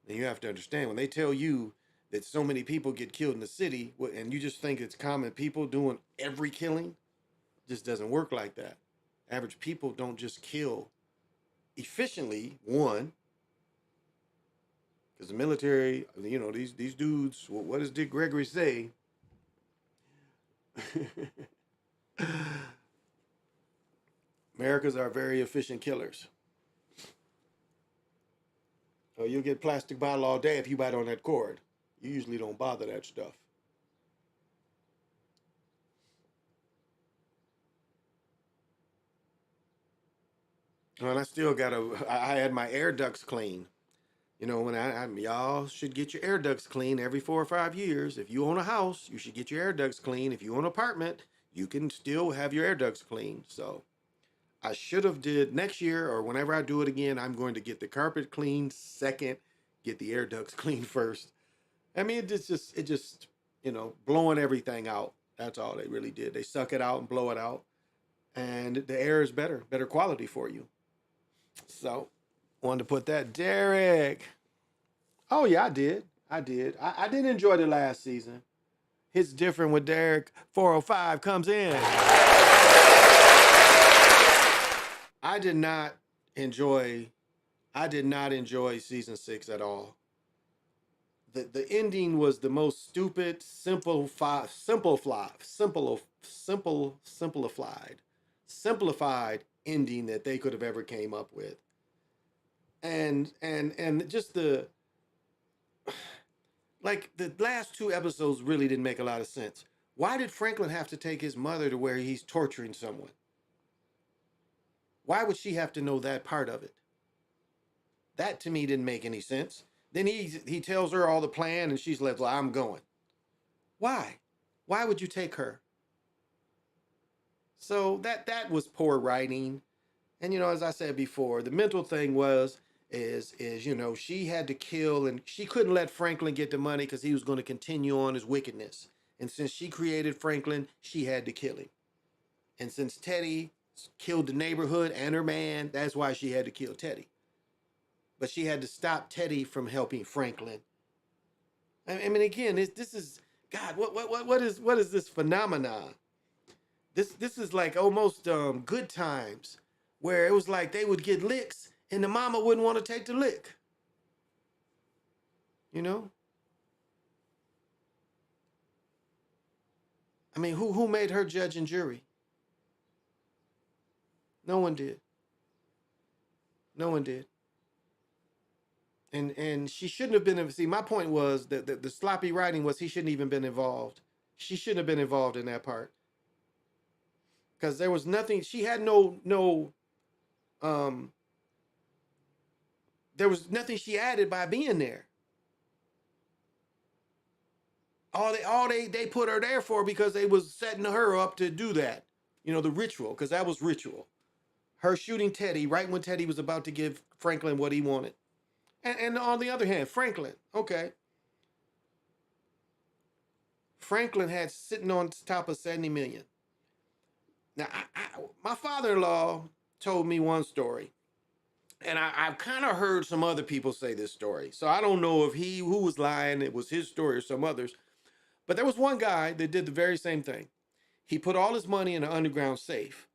And you have to understand, when they tell you that so many people get killed in the city, and you just think it's common people doing every killing, Just doesn't work like that. Average people don't just kill efficiently, one, because the military, you know, these dudes, what does Dick Gregory say? Americans are very efficient killers. Oh, you'll get plastic bottle all day if you bite on that cord. You usually don't bother that stuff. And I still I had my air ducts clean. You know, when y'all should get your air ducts clean every 4 or 5 years. If you own a house, you should get your air ducts clean. If you own an apartment, you can still have your air ducts clean. So I should have did next year, or whenever I do it again, I'm going to get the carpet cleaned second, get the air ducts cleaned first. I mean, it just, you know, blowing everything out. That's all they really did. They suck it out and blow it out. And the air is better quality for you. So, wanted to put that. Derek. Oh, yeah, I did. I did enjoy the last season. It's different when Derek 405 comes in. I did not enjoy season 6 at all. The ending was the most stupid, simplified ending that they could have ever came up with. And just the last 2 episodes really didn't make a lot of sense. Why did Franklin have to take his mother to where he's torturing someone? Why would she have to know that part of it? That to me didn't make any sense. Then he tells her all the plan and she's like, well, I'm going. Why? Why would you take her? So that was poor writing. And, you know, as I said before, the mental thing is, you know, she had to kill, and she couldn't let Franklin get the money because he was going to continue on his wickedness. And since she created Franklin, she had to kill him. And since Teddy killed the neighborhood and her man, that's why she had to kill Teddy. But she had to stop Teddy from helping Franklin. I mean, again, this is, God, what is this phenomenon? This is like almost Good Times, where it was like they would get licks and the mama wouldn't want to take the lick. You know? I mean, who made her judge and jury? No one did. No one did. And she shouldn't have been. See, my point was that the sloppy writing was he shouldn't even been involved. She shouldn't have been involved in that part. Because there was nothing, she had there was nothing she added by being there. All they put her there for because they was setting her up to do that. You know, the ritual, because that was ritual. Her shooting Teddy right when Teddy was about to give Franklin what he wanted. And on the other hand, Franklin, okay. Franklin had sitting on top of 70 million. Now, my father-in-law told me one story, and I've kind of heard some other people say this story. So I don't know if who was lying, it was his story or some others. But there was one guy that did the very same thing. He put all his money in an underground safe,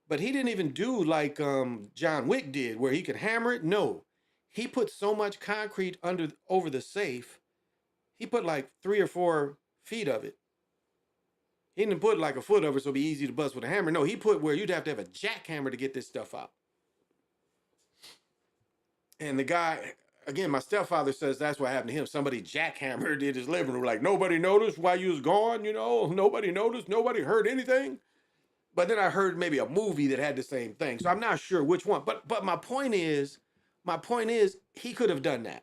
but he didn't even do like John Wick did, where he could hammer it. No, he put so much concrete over the safe. He put like 3 or 4 feet of it. He didn't put like a foot over it so it'd be easy to bust with a hammer. No, he put where you'd have to have a jackhammer to get this stuff out. And the guy, again, my stepfather says that's what happened to him. Somebody jackhammered in his living room. Like, nobody noticed while you was gone, you know? Nobody noticed. Nobody heard anything. But then I heard maybe a movie that had the same thing. So I'm not sure which one. But my point is, he could have done that.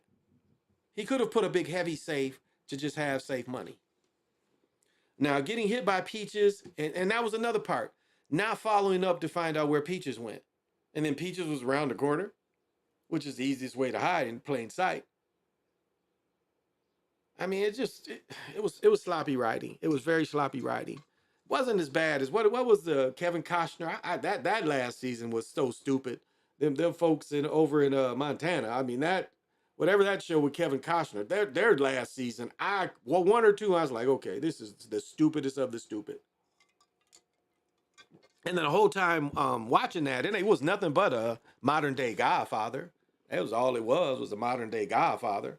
He could have put a big heavy safe to just have safe money. Now, getting hit by Peaches, and that was another part. Not following up to find out where Peaches went. And then Peaches was around the corner, which is the easiest way to hide in plain sight. I mean, it was sloppy writing. It was very sloppy writing. Wasn't as bad as what was the Kevin Costner? That last season was so stupid. Them folks over in Montana. I mean, whatever that show with Kevin Costner, their last season, 1 or 2, I was like, okay, this is the stupidest of the stupid. And then the whole time watching that, and it was nothing but a modern day Godfather. That was all it was a modern day Godfather.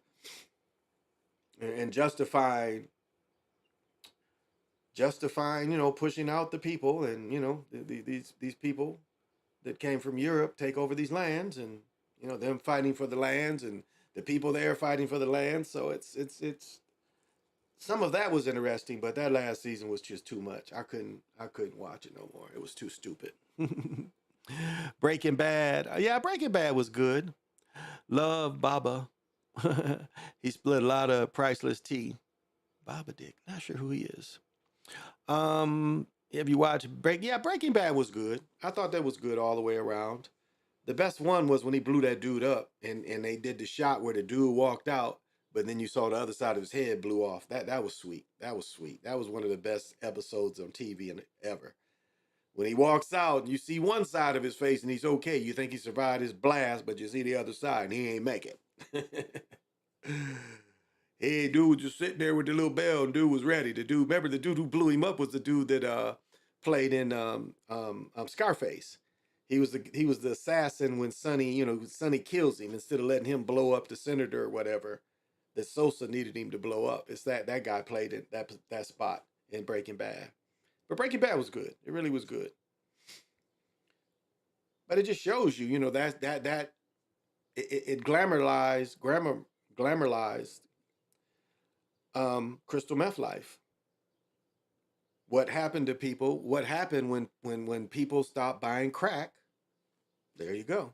And justifying, pushing out the people, and these people that came from Europe take over these lands, and them fighting for the lands, and the people there fighting for the lands. So it's some of that was interesting, but that last season was just too much. I couldn't watch it no more. It was too stupid. Breaking Bad. Yeah, Breaking Bad was good. Love Baba. He split a lot of priceless tea. Baba Dick. Not sure who he is. If you watch Breaking Bad was good. I thought that was good all the way around. The best one was when he blew that dude up, and they did the shot where the dude walked out, but then you saw the other side of his head blew off. That was sweet. That was sweet. That was one of the best episodes on TV ever. When he walks out and you see one side of his face and he's okay, you think he survived his blast, but you see the other side and he ain't make it. Hey, dude was just sitting there with the little bell, and dude was ready. Remember the dude who blew him up was the dude that played in Scarface. He was the assassin when Sonny kills him, instead of letting him blow up the senator or whatever. That Sosa needed him to blow up. It's that guy played in that spot in Breaking Bad. But Breaking Bad was good. It really was good. But it just shows you, that it glamorized crystal meth life. What happened to people? What happened when people stopped buying crack? There you go.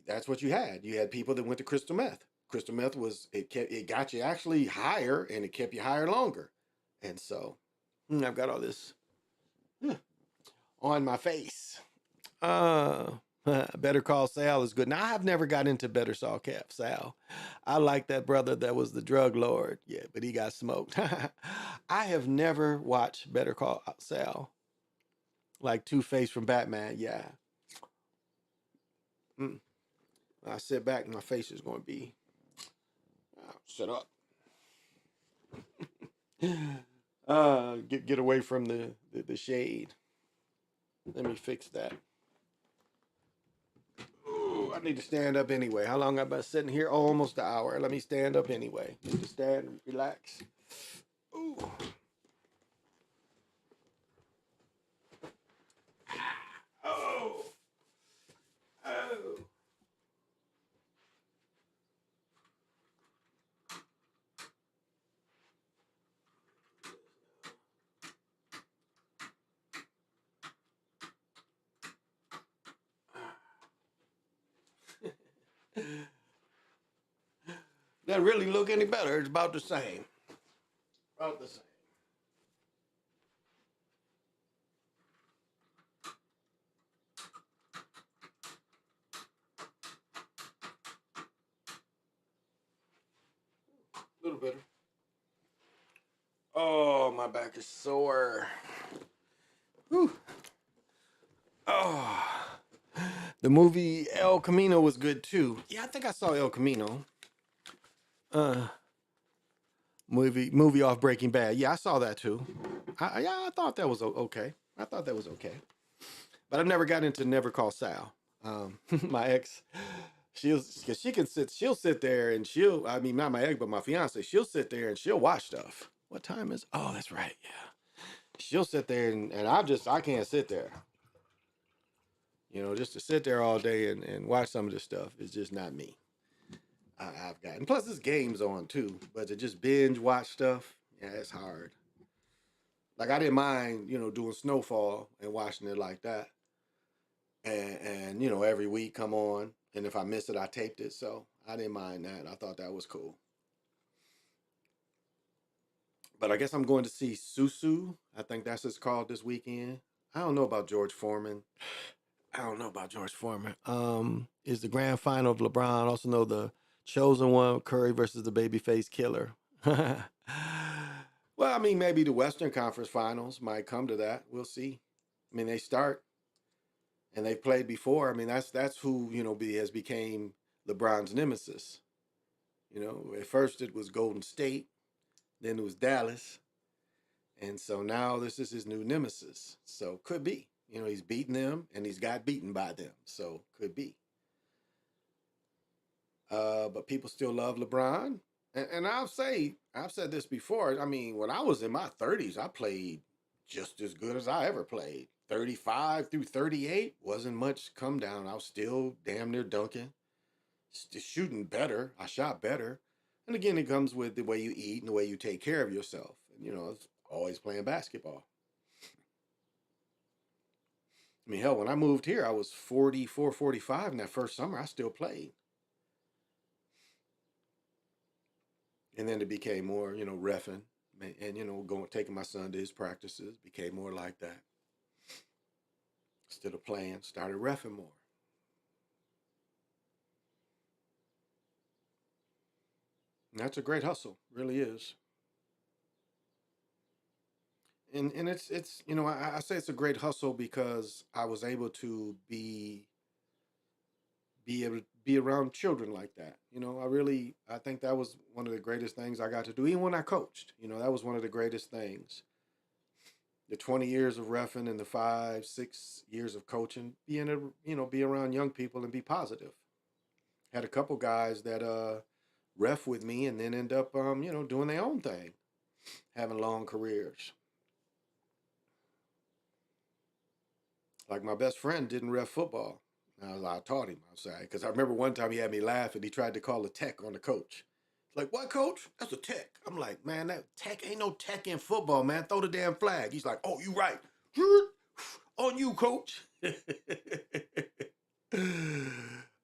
That's what you had. You had people that went to crystal meth. Crystal meth it got you actually higher, and it kept you higher longer. And so I've got all this on my face. Better Call Saul is good. Now, I've never got into Better Saul. I like that brother that was the drug lord. Yeah, but he got smoked. I have never watched Better Call Saul. Like Two-Face from Batman, yeah. I sit back and my face is going to be... shut up. Get away from the shade. Let me fix that. Ooh, I need to stand up anyway. How long have I been sitting here? Oh, almost an hour. Let me stand up anyway. Need to stand and relax. Ooh. Oh. Oh. Doesn't really look any better. It's about the same. About the same. A little better. Oh, my back is sore. Whew. Oh. The movie El Camino was good too. Yeah, I think I saw El Camino. Movie off Breaking Bad. Yeah, I saw that too. I thought that was okay. I thought that was okay. But I've never got into Never Call Sal. My ex, she'll sit there and not my ex, but my fiance, she'll sit there and she'll watch stuff. What time is? Oh, that's right. Yeah. She'll sit there and I can't sit there. Just to sit there all day and watch some of this stuff is just not me. I've gotten. Plus, this game's on too. But to just binge watch stuff, yeah, it's hard. Like, I didn't mind, doing Snowfall and watching it like that. And every week come on. And if I miss it, I taped it. So I didn't mind that. I thought that was cool. But I guess I'm going to see Susu. I think that's what it's called this weekend. I don't know about George Foreman. Is the grand final of LeBron. Also know the chosen one, Curry versus the babyface killer. Well, I mean, maybe the Western Conference Finals might come to that. We'll see. I mean, they start, and they've played before. I mean, that's who has became LeBron's nemesis. At first it was Golden State, then it was Dallas, And so now this is his new nemesis. So could be. You know, he's beaten them and he's got beaten by them. So could be. But people still love LeBron. And I've said this before. I mean, when I was in my 30s, I played just as good as I ever played. 35 through 38 wasn't much come down. I was still damn near dunking, still shooting better. I shot better. And again, it comes with the way you eat and the way you take care of yourself. And, you know, it's always playing basketball. I mean, hell, when I moved here, I was 44, 45. And that first summer, I still played. And then it became more, you know, reffing and, you know, taking my son to his practices, became more like that. Instead of playing, started reffing more. And that's a great hustle, really is. And it's you know, I say it's a great hustle because I was able to be able to be around children like that. You know, I think that was one of the greatest things I got to do, even when I coached. You know, that was one of the greatest things. The 20 years of reffing and the 5, 6 years of coaching, be around young people and be positive. Had a couple guys that ref with me and then end up doing their own thing, having long careers. Like my best friend didn't ref football. I taught him. I was like, because I remember one time he had me laugh and he tried to call a tech on the coach. It's like, what, coach? That's a tech. I'm like, man, that tech ain't no tech in football, man. Throw the damn flag. He's like, oh, you right. On you, coach.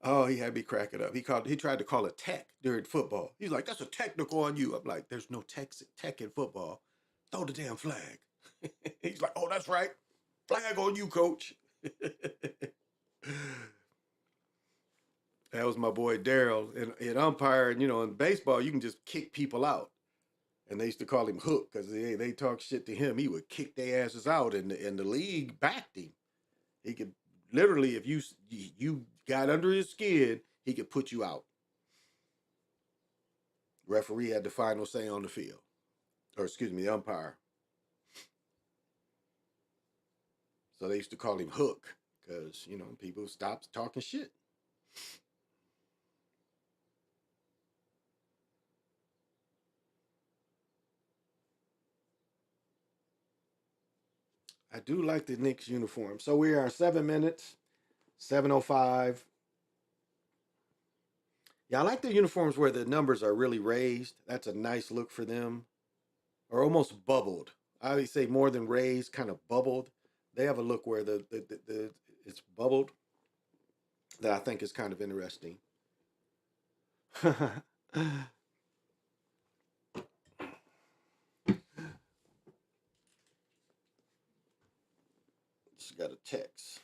Oh, he had me cracking up. He tried to call a tech during football. He's like, that's a technical on you. I'm like, there's no tech in football. Throw the damn flag. He's like, oh, that's right. Flag on you, coach. That was my boy Daryl. In umpiring, you know, in baseball, you can just kick people out. And they used to call him Hook because they talk shit to him. He would kick their asses out, and the league backed him. He could literally, if you got under his skin, he could put you out. Referee had the final say on the field. Or excuse me, the umpire. So they used to call him Hook because, you know, people stopped talking shit. I do like the Knicks uniform. So we are 7 minutes, 7:05. Yeah, I like the uniforms where the numbers are really raised. That's a nice look for them. Or almost bubbled. I would say more than raised, kind of bubbled. They have a look where the it's bubbled that I think is kind of interesting. Just got a text.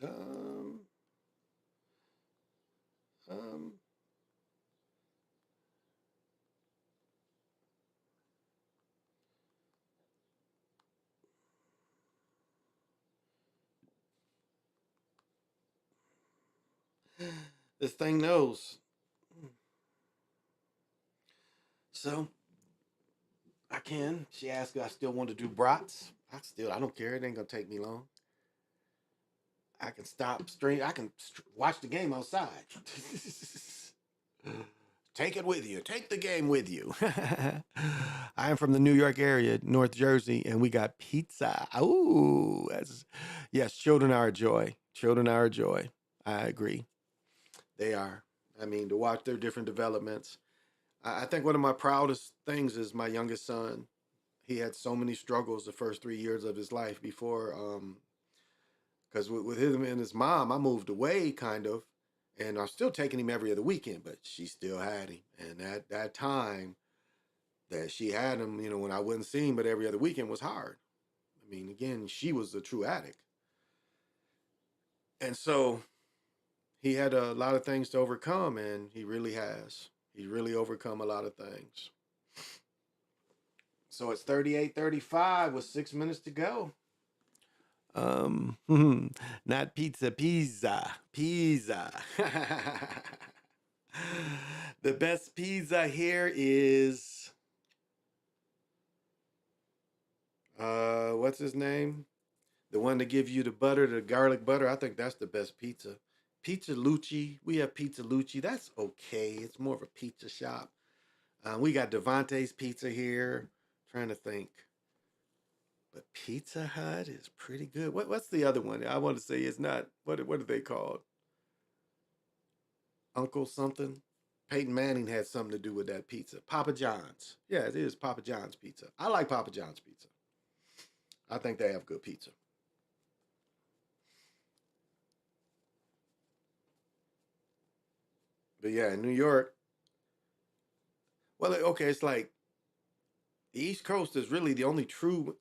Um, um, this thing knows. So I can. She asked if I still want to do brats. I don't care. It ain't gonna take me long. I can stop stream. I can watch the game outside. Take it with you. Take the game with you. I am from the New York area, North Jersey, and we got pizza. Ooh, yes. Children are a joy. Children are a joy. I agree. They are. I mean, to watch their different developments. I think one of my proudest things is my youngest son. He had so many struggles the first 3 years of his life before, because with him and his mom, I moved away kind of, and I'm still taking him every other weekend, but she still had him. And that time that she had him, you know, when I wouldn't see him, but every other weekend was hard. I mean, again, she was a true addict. And so he had a lot of things to overcome, and he really has. He's really overcome a lot of things. So it's 38:35 with 6 minutes to go. Not pizza. The best pizza here is What's his name? The one that gives you the butter, the garlic butter. I think that's the best pizza. Pizza Lucci. We have Pizza Lucci. That's okay. It's more of a pizza shop. We got Devonte's Pizza here. Trying to think. But Pizza Hut is pretty good. What's the other one? I want to say it's not. What are they called? Uncle something. Peyton Manning had something to do with that pizza. Papa John's. Yeah, it is Papa John's pizza. I like Papa John's pizza. I think they have good pizza. But yeah, in New York, well, okay, it's like the East Coast is really the only true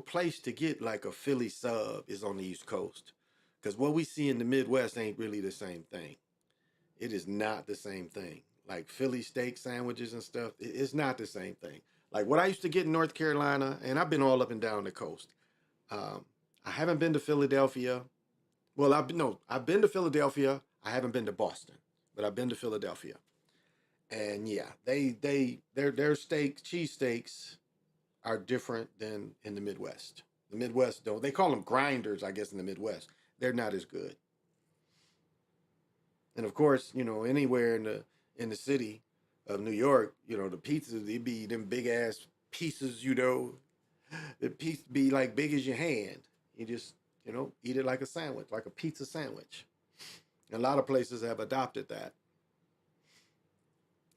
place to get like a Philly sub is on the East Coast. Because what we see in the Midwest ain't really the same thing. It is not the same thing. Like Philly steak sandwiches and stuff, it's not the same thing. Like what I used to get in North Carolina, and I've been all up and down the coast. I haven't been to Philadelphia. Well, I've been to Philadelphia. I haven't been to Boston, but I've been to Philadelphia. And yeah, their cheesesteaks are different than in the Midwest. The Midwest don't. They call them grinders, I guess, in the Midwest. They're not as good. And of course, anywhere in the city of New York, the pizzas, they be them big ass pieces, the piece be like big as your hand. You just, eat it like a sandwich, like a pizza sandwich. And a lot of places have adopted that.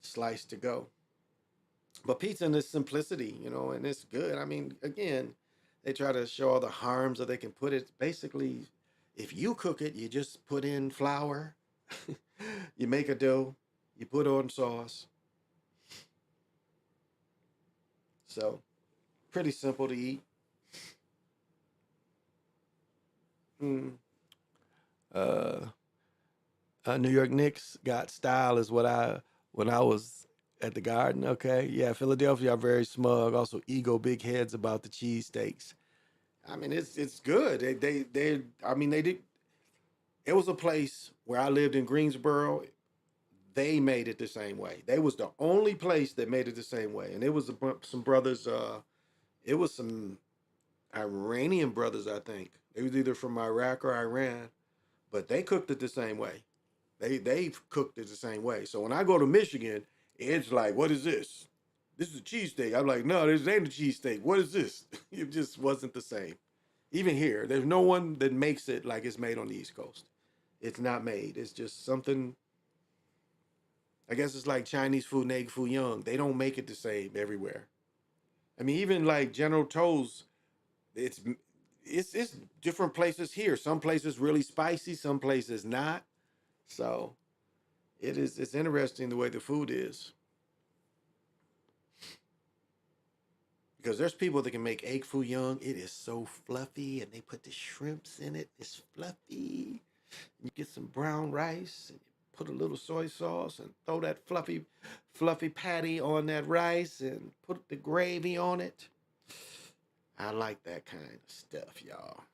Slice to go. But pizza in its simplicity, and it's good. I mean, again, they try to show all the harms that they can put it. Basically, if you cook it, you just put in flour, you make a dough, you put on sauce. So, pretty simple to eat. Uh, New York Knicks got style is when I was at the Garden. Okay, yeah, Philadelphia are very smug. Also, ego, big heads about the cheesesteaks. I mean, it's good. They I mean they did. It was a place where I lived in Greensboro. They made it the same way. They was the only place that made it the same way, and it was some brothers. It was some Iranian brothers, I think. They was either from Iraq or Iran, but they cooked it the same way. They cooked it the same way. So when I go to Michigan, it's like, what is this? This is a cheesesteak. I'm like, no, this ain't a cheesesteak. What is this? It just wasn't the same. Even here, there's no one that makes it like it's made on the East Coast. It's not made. It's just something. I guess it's like Chinese food and egg foo young. They don't make it the same everywhere. I mean, even like General Tso's, it's it's different places here. Some places really spicy, some places not. So it's interesting the way the food is. Because there's people that can make egg foo young. It is so fluffy, and they put the shrimps in it. It's fluffy. You get some brown rice, and you put a little soy sauce, and throw that fluffy patty on that rice, and put the gravy on it. I like that kind of stuff, y'all.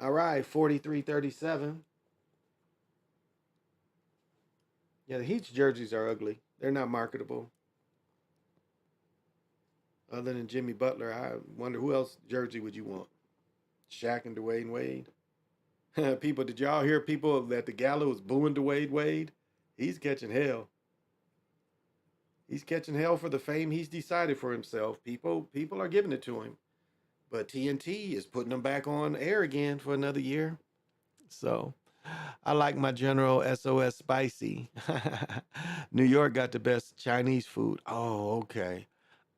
All right, 43-37. Yeah, the Heat's jerseys are ugly. They're not marketable. Other than Jimmy Butler, I wonder who else jersey would you want? Shaq and Dwayne Wade. People, did y'all hear people at the gala was booing Dwayne Wade? He's catching hell. He's catching hell for the fame he's decided for himself. People are giving it to him. But TNT is putting him back on air again for another year. So I like my General SOS spicy. New York got the best Chinese food. Oh, okay.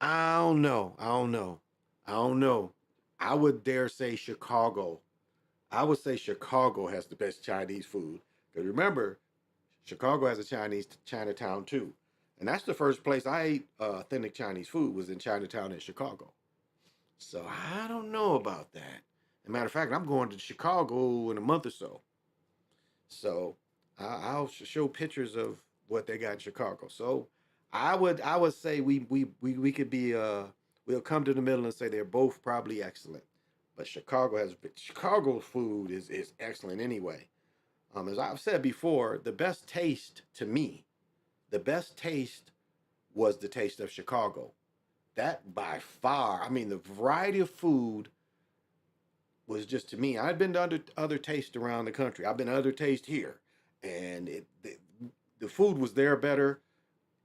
I don't know. I would dare say Chicago. I would say Chicago has the best Chinese food. Because remember, Chicago has a Chinatown too. And that's the first place I ate authentic Chinese food was in Chinatown in Chicago. So I don't know about that. As a matter of fact, I'm going to Chicago in a month or so. So I'll show pictures of what they got in Chicago. So I would say we could be we'll come to the middle and say they're both probably excellent. But Chicago food is excellent anyway. As I've said before, the best taste to me, the best taste was the taste of Chicago. that by far, I mean, the variety of food was just, to me, I'd been to other tastes around the country. I've been to other tastes here, and the food was there better.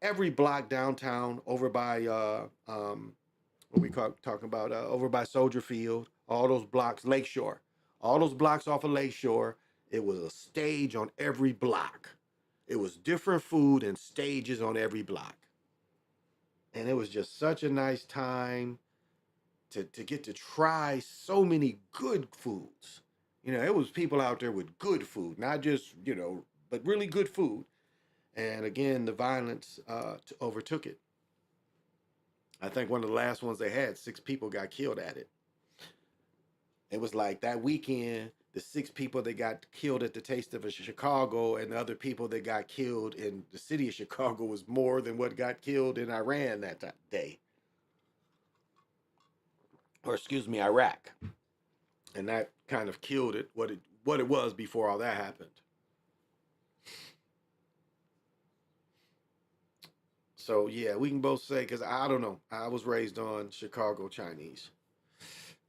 Every block downtown, over by what we talking about, over by Soldier Field, all those blocks, Lakeshore, all those blocks off of Lakeshore. It was a stage on every block. It was different food and stages on every block, and it was just such a nice time to get to try so many good foods. You know, it was people out there with good food, not just, you know, but really good food. And again, the violence overtook it. I think one of the last ones they had, 6 people got killed at it. It was like that weekend, the 6 people that got killed at the Taste of Chicago and the other people that got killed in the city of Chicago was more than what got killed in Iran that day. Or excuse me, Iraq. And that kind of killed it, what it was before all that happened. So yeah, we can both say, because I don't know, I was raised on Chicago Chinese.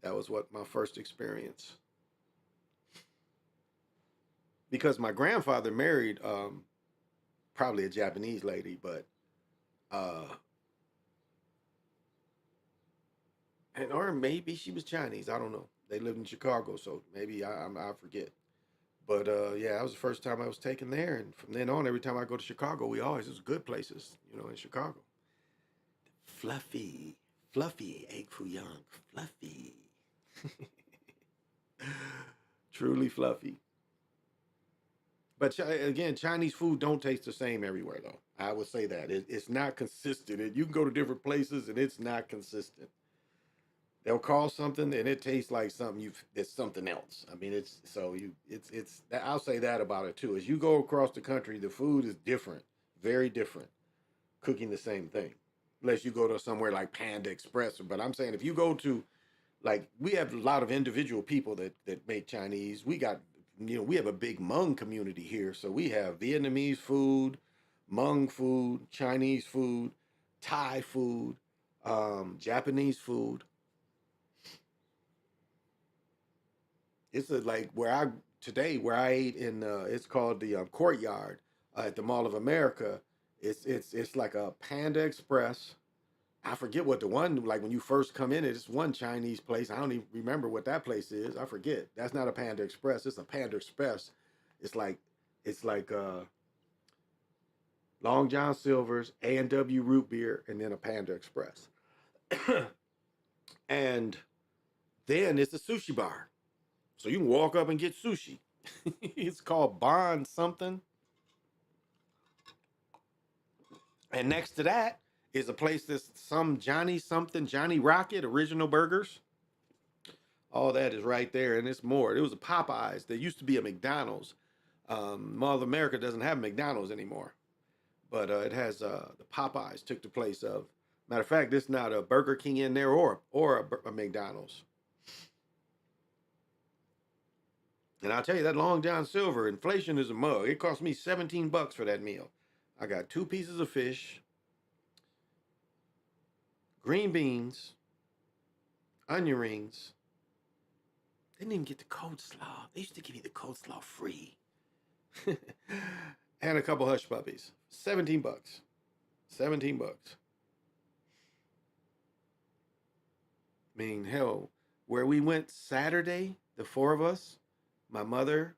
That was what my first experience. Because my grandfather married probably a Japanese lady, but and or maybe she was Chinese. I don't know. They lived in Chicago, so maybe I forget. But yeah, that was the first time I was taken there, and from then on, every time I go to Chicago, it was good places, you know, in Chicago. Fluffy egg foo young, fluffy, truly fluffy. But again, Chinese food don't taste the same everywhere, though. I would say that it's not consistent. You can go to different places, and it's not consistent. They'll call something and it tastes like something it's something else. I mean, it's I'll say that about it too. As you go across the country, the food is different, very different, cooking the same thing. Unless you go to somewhere like Panda Express. But I'm saying if you go to, like, we have a lot of individual people that make Chinese. We got, you know, we have a big Hmong community here. So we have Vietnamese food, Hmong food, Chinese food, Thai food, Japanese food. It's like where I ate in it's called the Courtyard at the Mall of America. It's like a Panda Express. I forget what the one, like when you first come in, it's one Chinese place. I don't even remember what that place is. I forget. That's not a Panda Express. It's a Panda Express. It's like Long John Silver's, A&W root beer, and then a Panda Express. And then it's a sushi bar. So you can walk up and get sushi. It's called Bond something. And next to that is a place that's some Johnny Rocket original burgers. All that is right there, and it's more. It was a Popeyes. There used to be a McDonald's. Mall of America doesn't have McDonald's anymore, but it has the Popeyes took the place of. Matter of fact, there's not a Burger King in there or a McDonald's. And I'll tell you that Long John Silver, inflation is a mug. It cost me $17 for that meal. I got 2 pieces of fish, green beans, onion rings. Didn't even get the coleslaw. They used to give you the coleslaw free. And a couple hush puppies. $17. $17. I mean, hell, where we went Saturday, the 4 of us, my mother,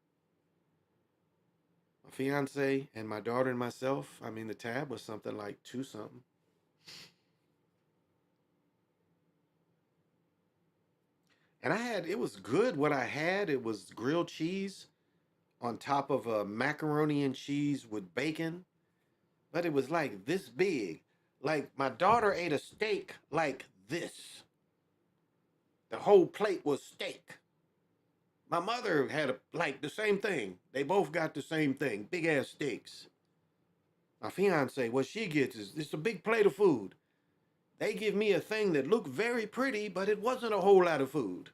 my fiance, and my daughter and myself, I mean, the tab was something like 2 something. And it was good what I had. It was grilled cheese on top of a macaroni and cheese with bacon. But it was like this big. Like my daughter ate a steak like this. The whole plate was steak. My mother had like the same thing. They both got the same thing, big ass steaks. My fiance, what she gets is it's a big plate of food. They give me a thing that looked very pretty, but it wasn't a whole lot of food.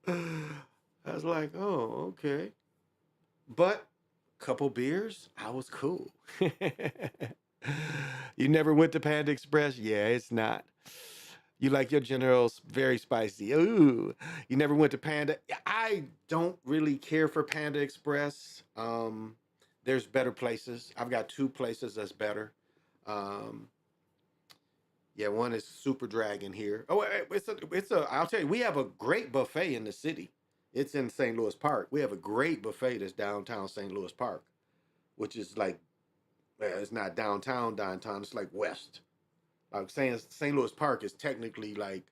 I was like, oh, okay. But couple beers, I was cool. You never went to Panda Express? Yeah, it's not. You like your General's very spicy. Ooh, you never went to Panda? Yeah, I don't really care for Panda Express. There's better places. I've got two places that's better. Um, yeah, one is Super Dragon here. Oh, it's a. I'll tell you, we have a great buffet in the city. It's in St. Louis Park. We have a great buffet that's downtown St. Louis Park, which is like, well, it's not downtown, downtown. It's like west. Like saying St. Louis Park is technically like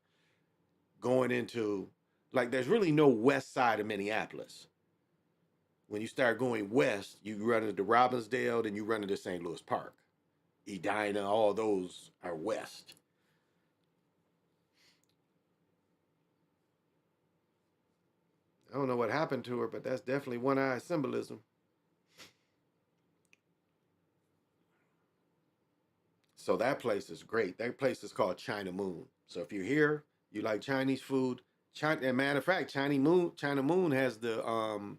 going into, like, there's really no west side of Minneapolis. When you start going west, you run into Robbinsdale, then you run into St. Louis Park. Edina, all those are west. I don't know what happened to her, but that's definitely one eye symbolism. So that place is great. That place is called China Moon. So if you're here, you like Chinese food. China, and matter of fact, China Moon has the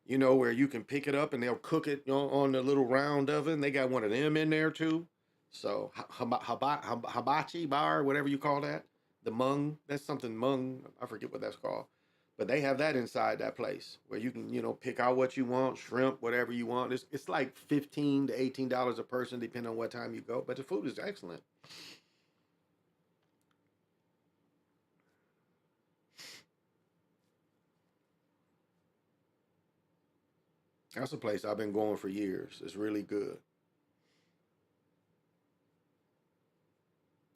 where you can pick it up and they'll cook it on the little round oven. They got one of them in there too. So hibachi bar, whatever you call that, the Hmong, that's something Hmong. I forget what that's called, but they have that inside that place where you can pick out what you want, shrimp, whatever you want. It's like $15 to $18 a person depending on what time you go, but the food is excellent. That's a place I've been going for years. It's really good.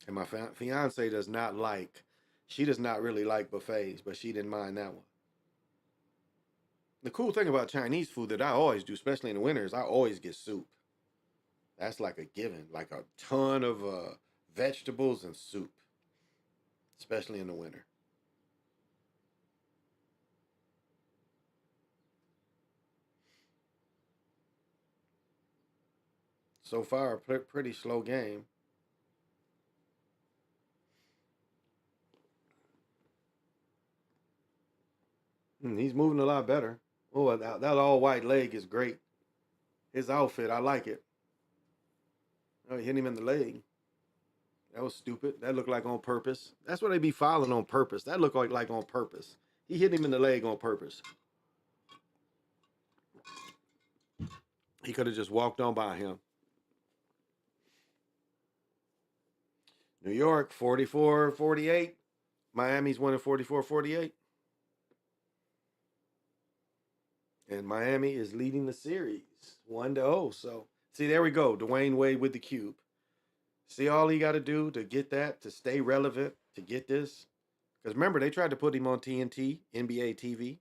And my fiance she does not really like buffets, but she didn't mind that one. The cool thing about Chinese food that I always do, especially in the winter, is I always get soup. That's like a given, like a ton of vegetables and soup, especially in the winter. So far, pretty slow game. He's moving a lot better. Oh, that all white leg is great. His outfit, I like it. Oh, he hit him in the leg. That was stupid. That looked like on purpose. That's what they be filing on purpose. That looked like on purpose. He hit him in the leg on purpose. He could have just walked on by him. New York, 44-48. Miami's winning 44-48. And Miami is leading the series 1-0. So, see, there we go. Dwayne Wade with the cube. See all he got to do to get that, to stay relevant, to get this? Because remember, they tried to put him on TNT, NBA TV.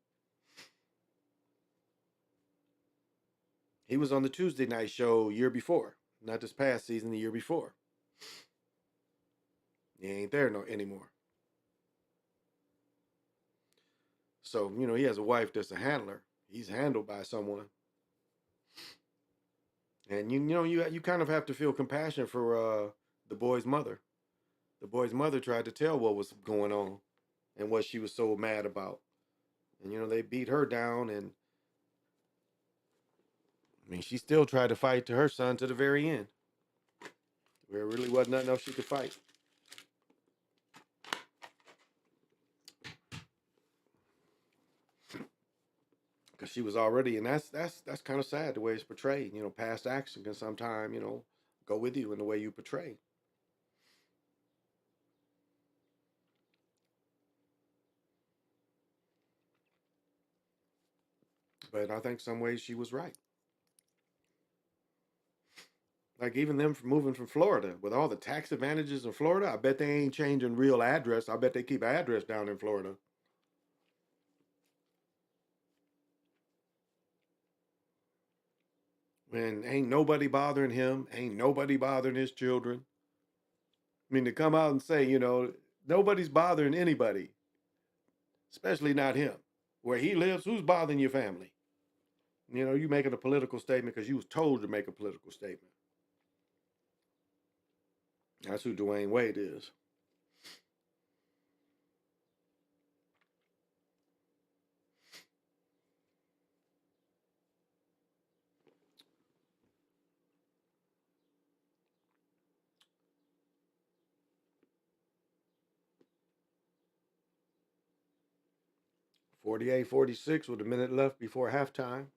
He was on the Tuesday night show year before. Not this past season, the year before. He ain't there anymore. So, he has a wife that's a handler. He's handled by someone. And you kind of have to feel compassion for the boy's mother. The boy's mother tried to tell what was going on and what she was so mad about. And they beat her down, and I mean, she still tried to fight to her son to the very end. There really wasn't nothing else she could fight. Because she was already, and that's kind of sad the way it's portrayed. Past action can sometimes, go with you in the way you portray. But I think some ways she was right. Like even them from moving from Florida with all the tax advantages in Florida, I bet they ain't changing real address. I bet they keep an address down in Florida. And ain't nobody bothering him. Ain't nobody bothering his children. I mean, to come out and say, nobody's bothering anybody, especially not him. Where he lives, who's bothering your family? You making a political statement because you was told to make a political statement. That's who Dwayne Wade is. 48-46 with a minute left before halftime.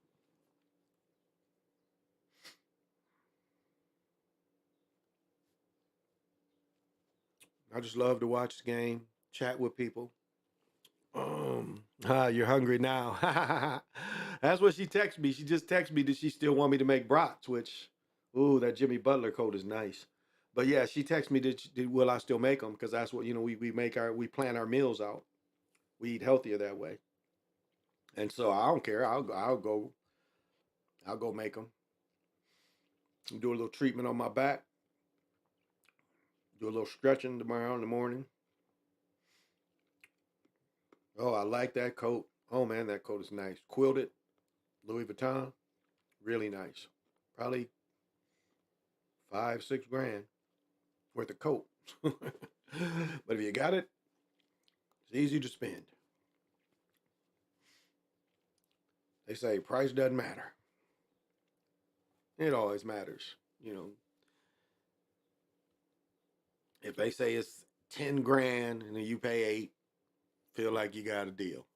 I just love to watch the game, chat with people. You're hungry now. That's what she texted me. She just texted me that she still want me to make brats, which, ooh, that Jimmy Butler coat is nice. But yeah, she texted me that will I still make them? Because that's what, we plan our meals out. We eat healthier that way. And so I don't care. I'll go make them. Do a little treatment on my back. Do a little stretching tomorrow in the morning. Oh, I like that coat. Oh man, that coat is nice. Quilted, Louis Vuitton, really nice. Probably 5-6 grand worth of coat. But if you got it, it's easy to spend. They say price doesn't matter. It always matters, If they say it's 10 grand and then you pay 8, feel like you got a deal.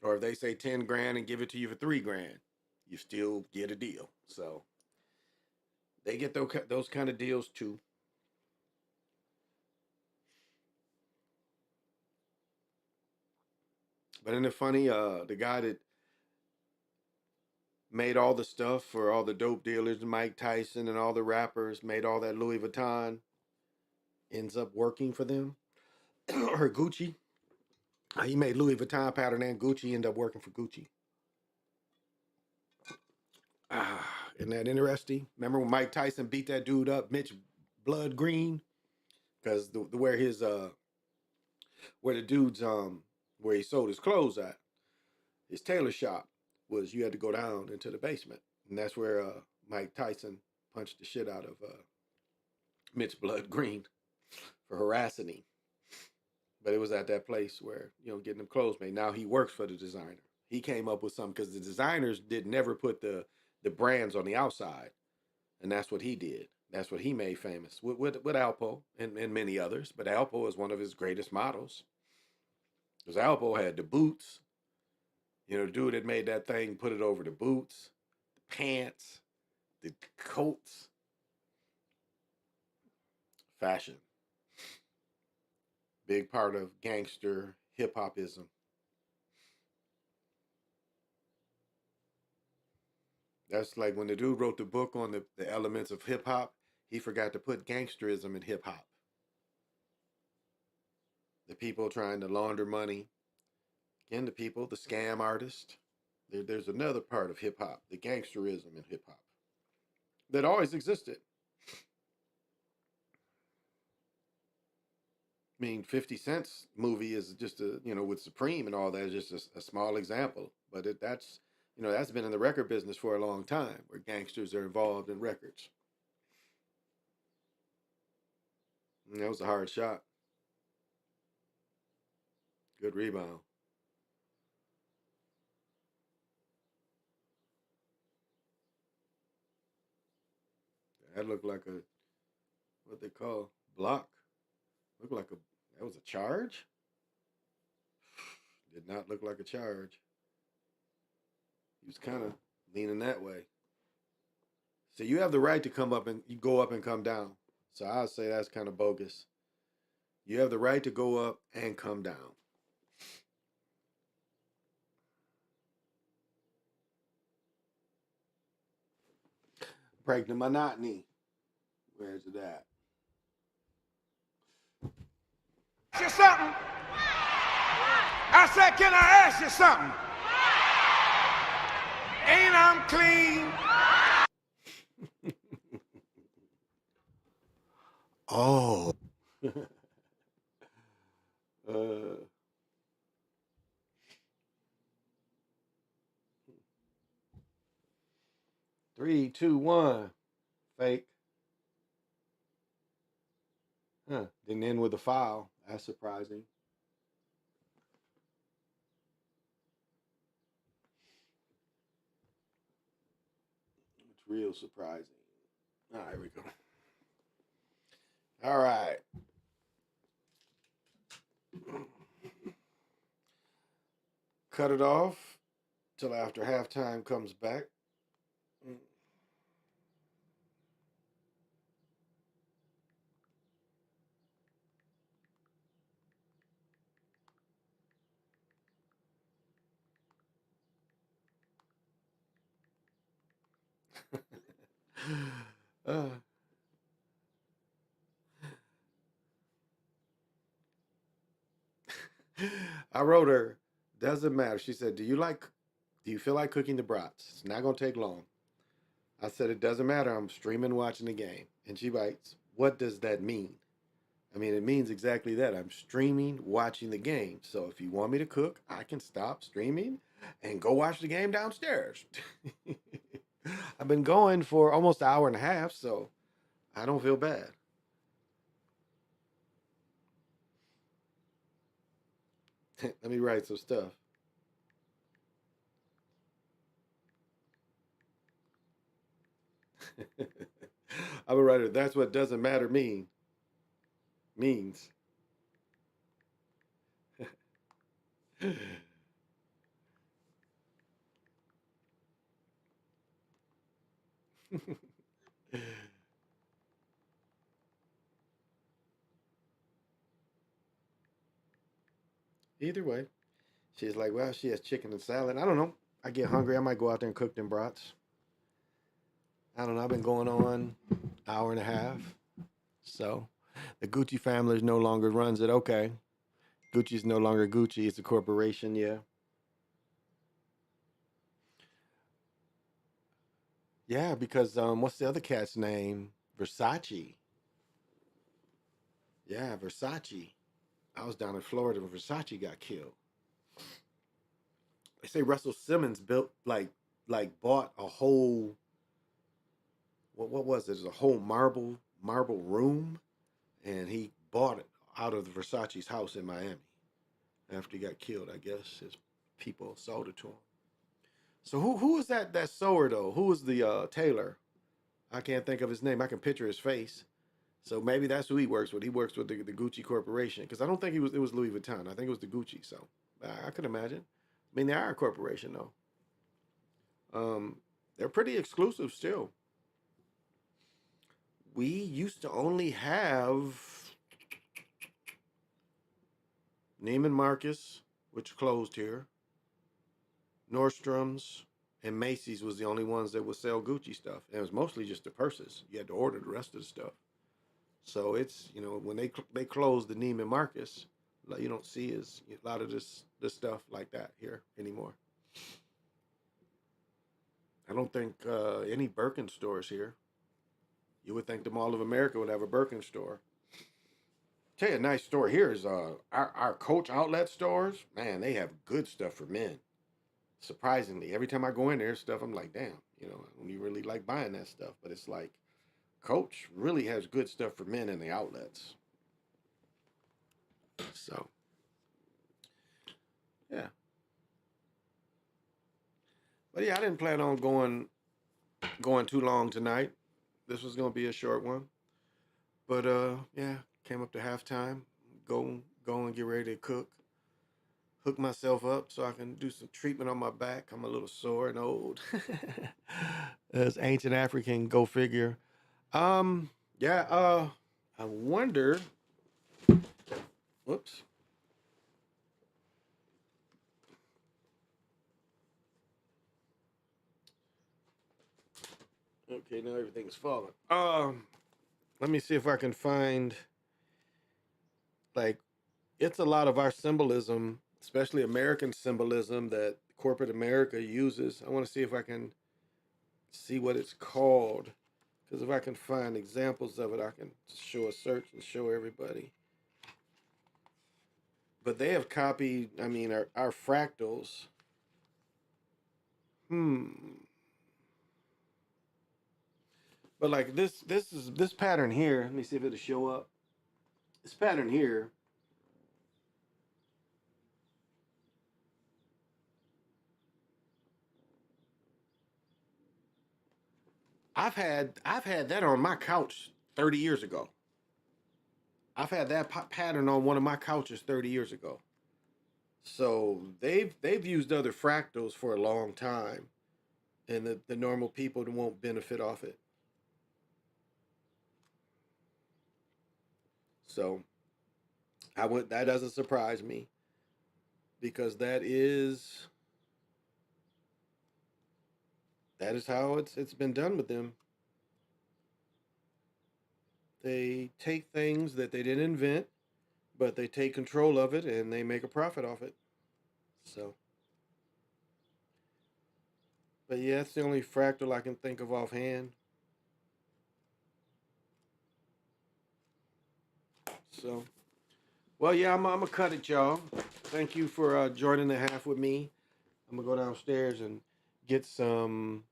Or if they say 10 grand and give it to you for 3 grand, you still get a deal. So they get those kind of deals too. But isn't it funny? The guy that made all the stuff for all the dope dealers, Mike Tyson and all the rappers, made all that Louis Vuitton, ends up working for them. Or Gucci. He made Louis Vuitton pattern and Gucci, end up working for Gucci. Isn't that interesting? Remember when Mike Tyson beat that dude up, Mitch Blood Green? Because where the dude's where he sold his clothes at, his tailor shop, was you had to go down into the basement. And that's where Mike Tyson punched the shit out of Mitch Blood Green for harassing him. But it was at that place where, getting them clothes made. Now he works for the designer. He came up with something because the designers did never put the brands on the outside. And that's what he did. That's what he made famous with Alpo and many others. But Alpo is one of his greatest models. Because Alpo had the boots. The dude that made that thing put it over the boots, the pants, the coats. Fashion. Big part of gangster hip-hopism. That's like when the dude wrote the book on the elements of hip-hop, he forgot to put gangsterism in hip-hop. The people trying to launder money. Again, the scam artist. There's another part of hip-hop, the gangsterism in hip-hop, that always existed. 50 Cent's movie is just with Supreme and all that is just a small example. But that's been in the record business for a long time, where gangsters are involved in records. And that was a hard shot. Good rebound. That looked like what they call block. Looked like that was a charge? Did not look like a charge. He was kind of leaning that way. So you have the right to come up and you go up and come down. So I'll say that's kind of bogus. You have the right to go up and come down. Break the monotony. Where's it at? Ask you something? I said, can I ask you something? Ain't I'm clean? Oh. 3, 2, 1. Fake. Didn't end with a foul. That's surprising. It's real surprising. All right, here we go. All right. cut it off till after halftime comes back. Uh, I wrote her, doesn't matter. She said, do you feel like cooking the brats? It's not going to take long. I said, it doesn't matter. I'm streaming, watching the game. And she writes, what does that mean? I mean, it means exactly that. I'm streaming, watching the game. So if you want me to cook, I can stop streaming and go watch the game downstairs. I've been going for almost an hour and a half, so I don't feel bad. Let me write some stuff. I'm a writer. That's what doesn't matter means. Either way, she's like, well, she has chicken and salad. I don't know. I get hungry. I might go out there and cook them brats. I don't know. I've been going on hour and a half. So the Gucci family no longer runs it. Okay. Gucci's no longer Gucci. It's a corporation. Yeah. Yeah, because what's the other cat's name? Versace. Yeah, Versace. I was down in Florida when Versace got killed. They say Russell Simmons built bought a whole what was it? It was a whole marble room, and he bought it out of the Versace's house in Miami after he got killed. I guess his people sold it to him. So who was that sewer though? Who was the tailor? I can't think of his name. I can picture his face. So maybe that's who he works with. He works with the Gucci Corporation because I don't think it was Louis Vuitton. I think it was the Gucci. So I could imagine. I mean, they are a corporation though. They're pretty exclusive still. We used to only have Neiman Marcus, which closed here. Nordstrom's and Macy's was the only ones that would sell Gucci stuff. And it was mostly just the purses. You had to order the rest of the stuff. So it's, when they closed the Neiman Marcus, you don't see a lot of this stuff like that here anymore. I don't think any Birkin stores here. You would think the Mall of America would have a Birkin store. Tell you a nice store here is our Coach outlet stores. Man, they have good stuff for men. Surprisingly, every time I go in there, stuff I'm like, damn, I don't even really like buying that stuff. But it's like, Coach really has good stuff for men in the outlets. So, yeah. But yeah, I didn't plan on going too long tonight. This was gonna be a short one. But yeah, came up to halftime. Go and get ready to cook. Hook myself up so I can do some treatment on my back. I'm a little sore and old. As ancient African, go figure. Yeah, I wonder. Whoops. Okay, now everything's falling. Let me see if I can find it's a lot of our symbolism, especially American symbolism that corporate America uses. I want to see if I can see what it's called. Because if I can find examples of it, I can show a search and show everybody. But they have copied, our fractals. But like this pattern here, let me see if it'll show up. This pattern here. I've had that on my couch 30 years ago. I've had that pattern on one of my couches 30 years ago. So they've used other fractals for a long time, and the normal people won't benefit off it. So that doesn't surprise me, because that is how it's been done with them. They take things that they didn't invent, but they take control of it and they make a profit off it. So, but yeah, it's the only fractal I can think of offhand. So, well, yeah, I'm gonna cut it, y'all. Thank you for joining the half with me. I'm gonna go downstairs and get some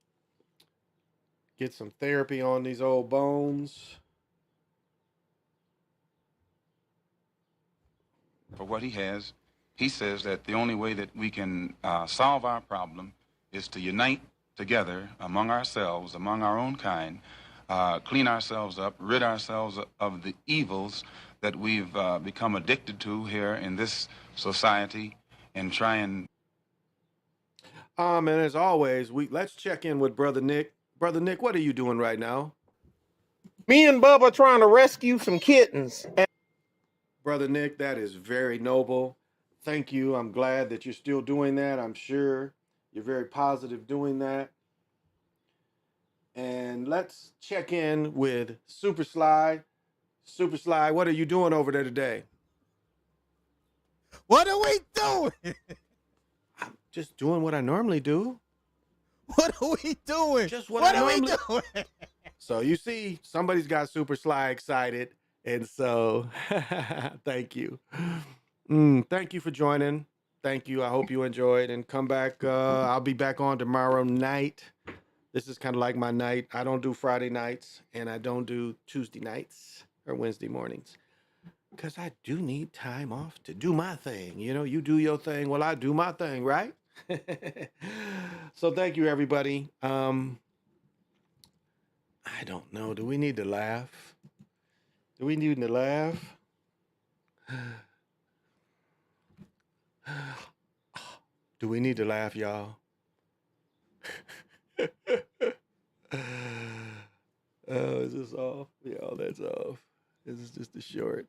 therapy on these old bones. For what he has, he says that the only way that we can solve our problem is to unite together among ourselves, among our own kind, clean ourselves up, rid ourselves of the evils that we've become addicted to here in this society, and try and... And as always, let's check in with Brother Nick. Brother Nick, what are you doing right now? Me and Bubba are trying to rescue some kittens. Brother Nick, that is very noble. Thank you. I'm glad that you're still doing that. I'm sure you're very positive doing that. And let's check in with Super Sly. Super Sly, what are you doing over there today? What are we doing? I'm just doing what I normally do. What are we doing? Just what What I are we normally doing? So you see, somebody's got Super Sly excited. And so, thank you. Thank you for joining. Thank you. I hope you enjoyed, and come back. I'll be back on tomorrow night. This is kind of like my night. I don't do Friday nights, and I don't do Tuesday nights or Wednesday mornings, because I do need time off to do my thing. You know, you do your thing while I do my thing, right? So thank you, everybody. I don't know. Do we need to laugh? Do we need to laugh? Do we need to laugh, y'all? Oh, is this off? Yeah, that's off. This is just a short.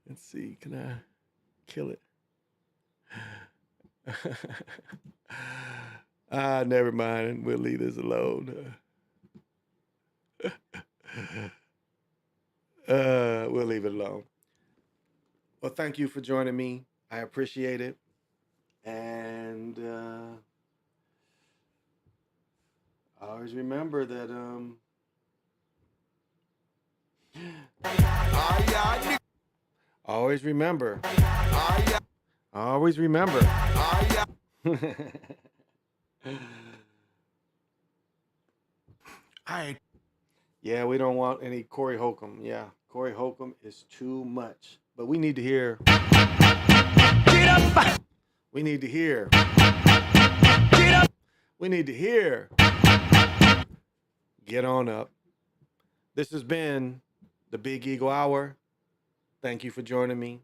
Let's see. Can I kill it? Never mind. We'll leave this alone. We'll leave it alone. Well, thank you for joining me. I appreciate it. And always remember that always remember. Always remember. Yeah, we don't want any Corey Holcomb. Yeah, Corey Holcomb is too much. But we need to hear. Get up! We need to hear. Get up! We need to hear. Get on up. This has been the Big Eagle Hour. Thank you for joining me.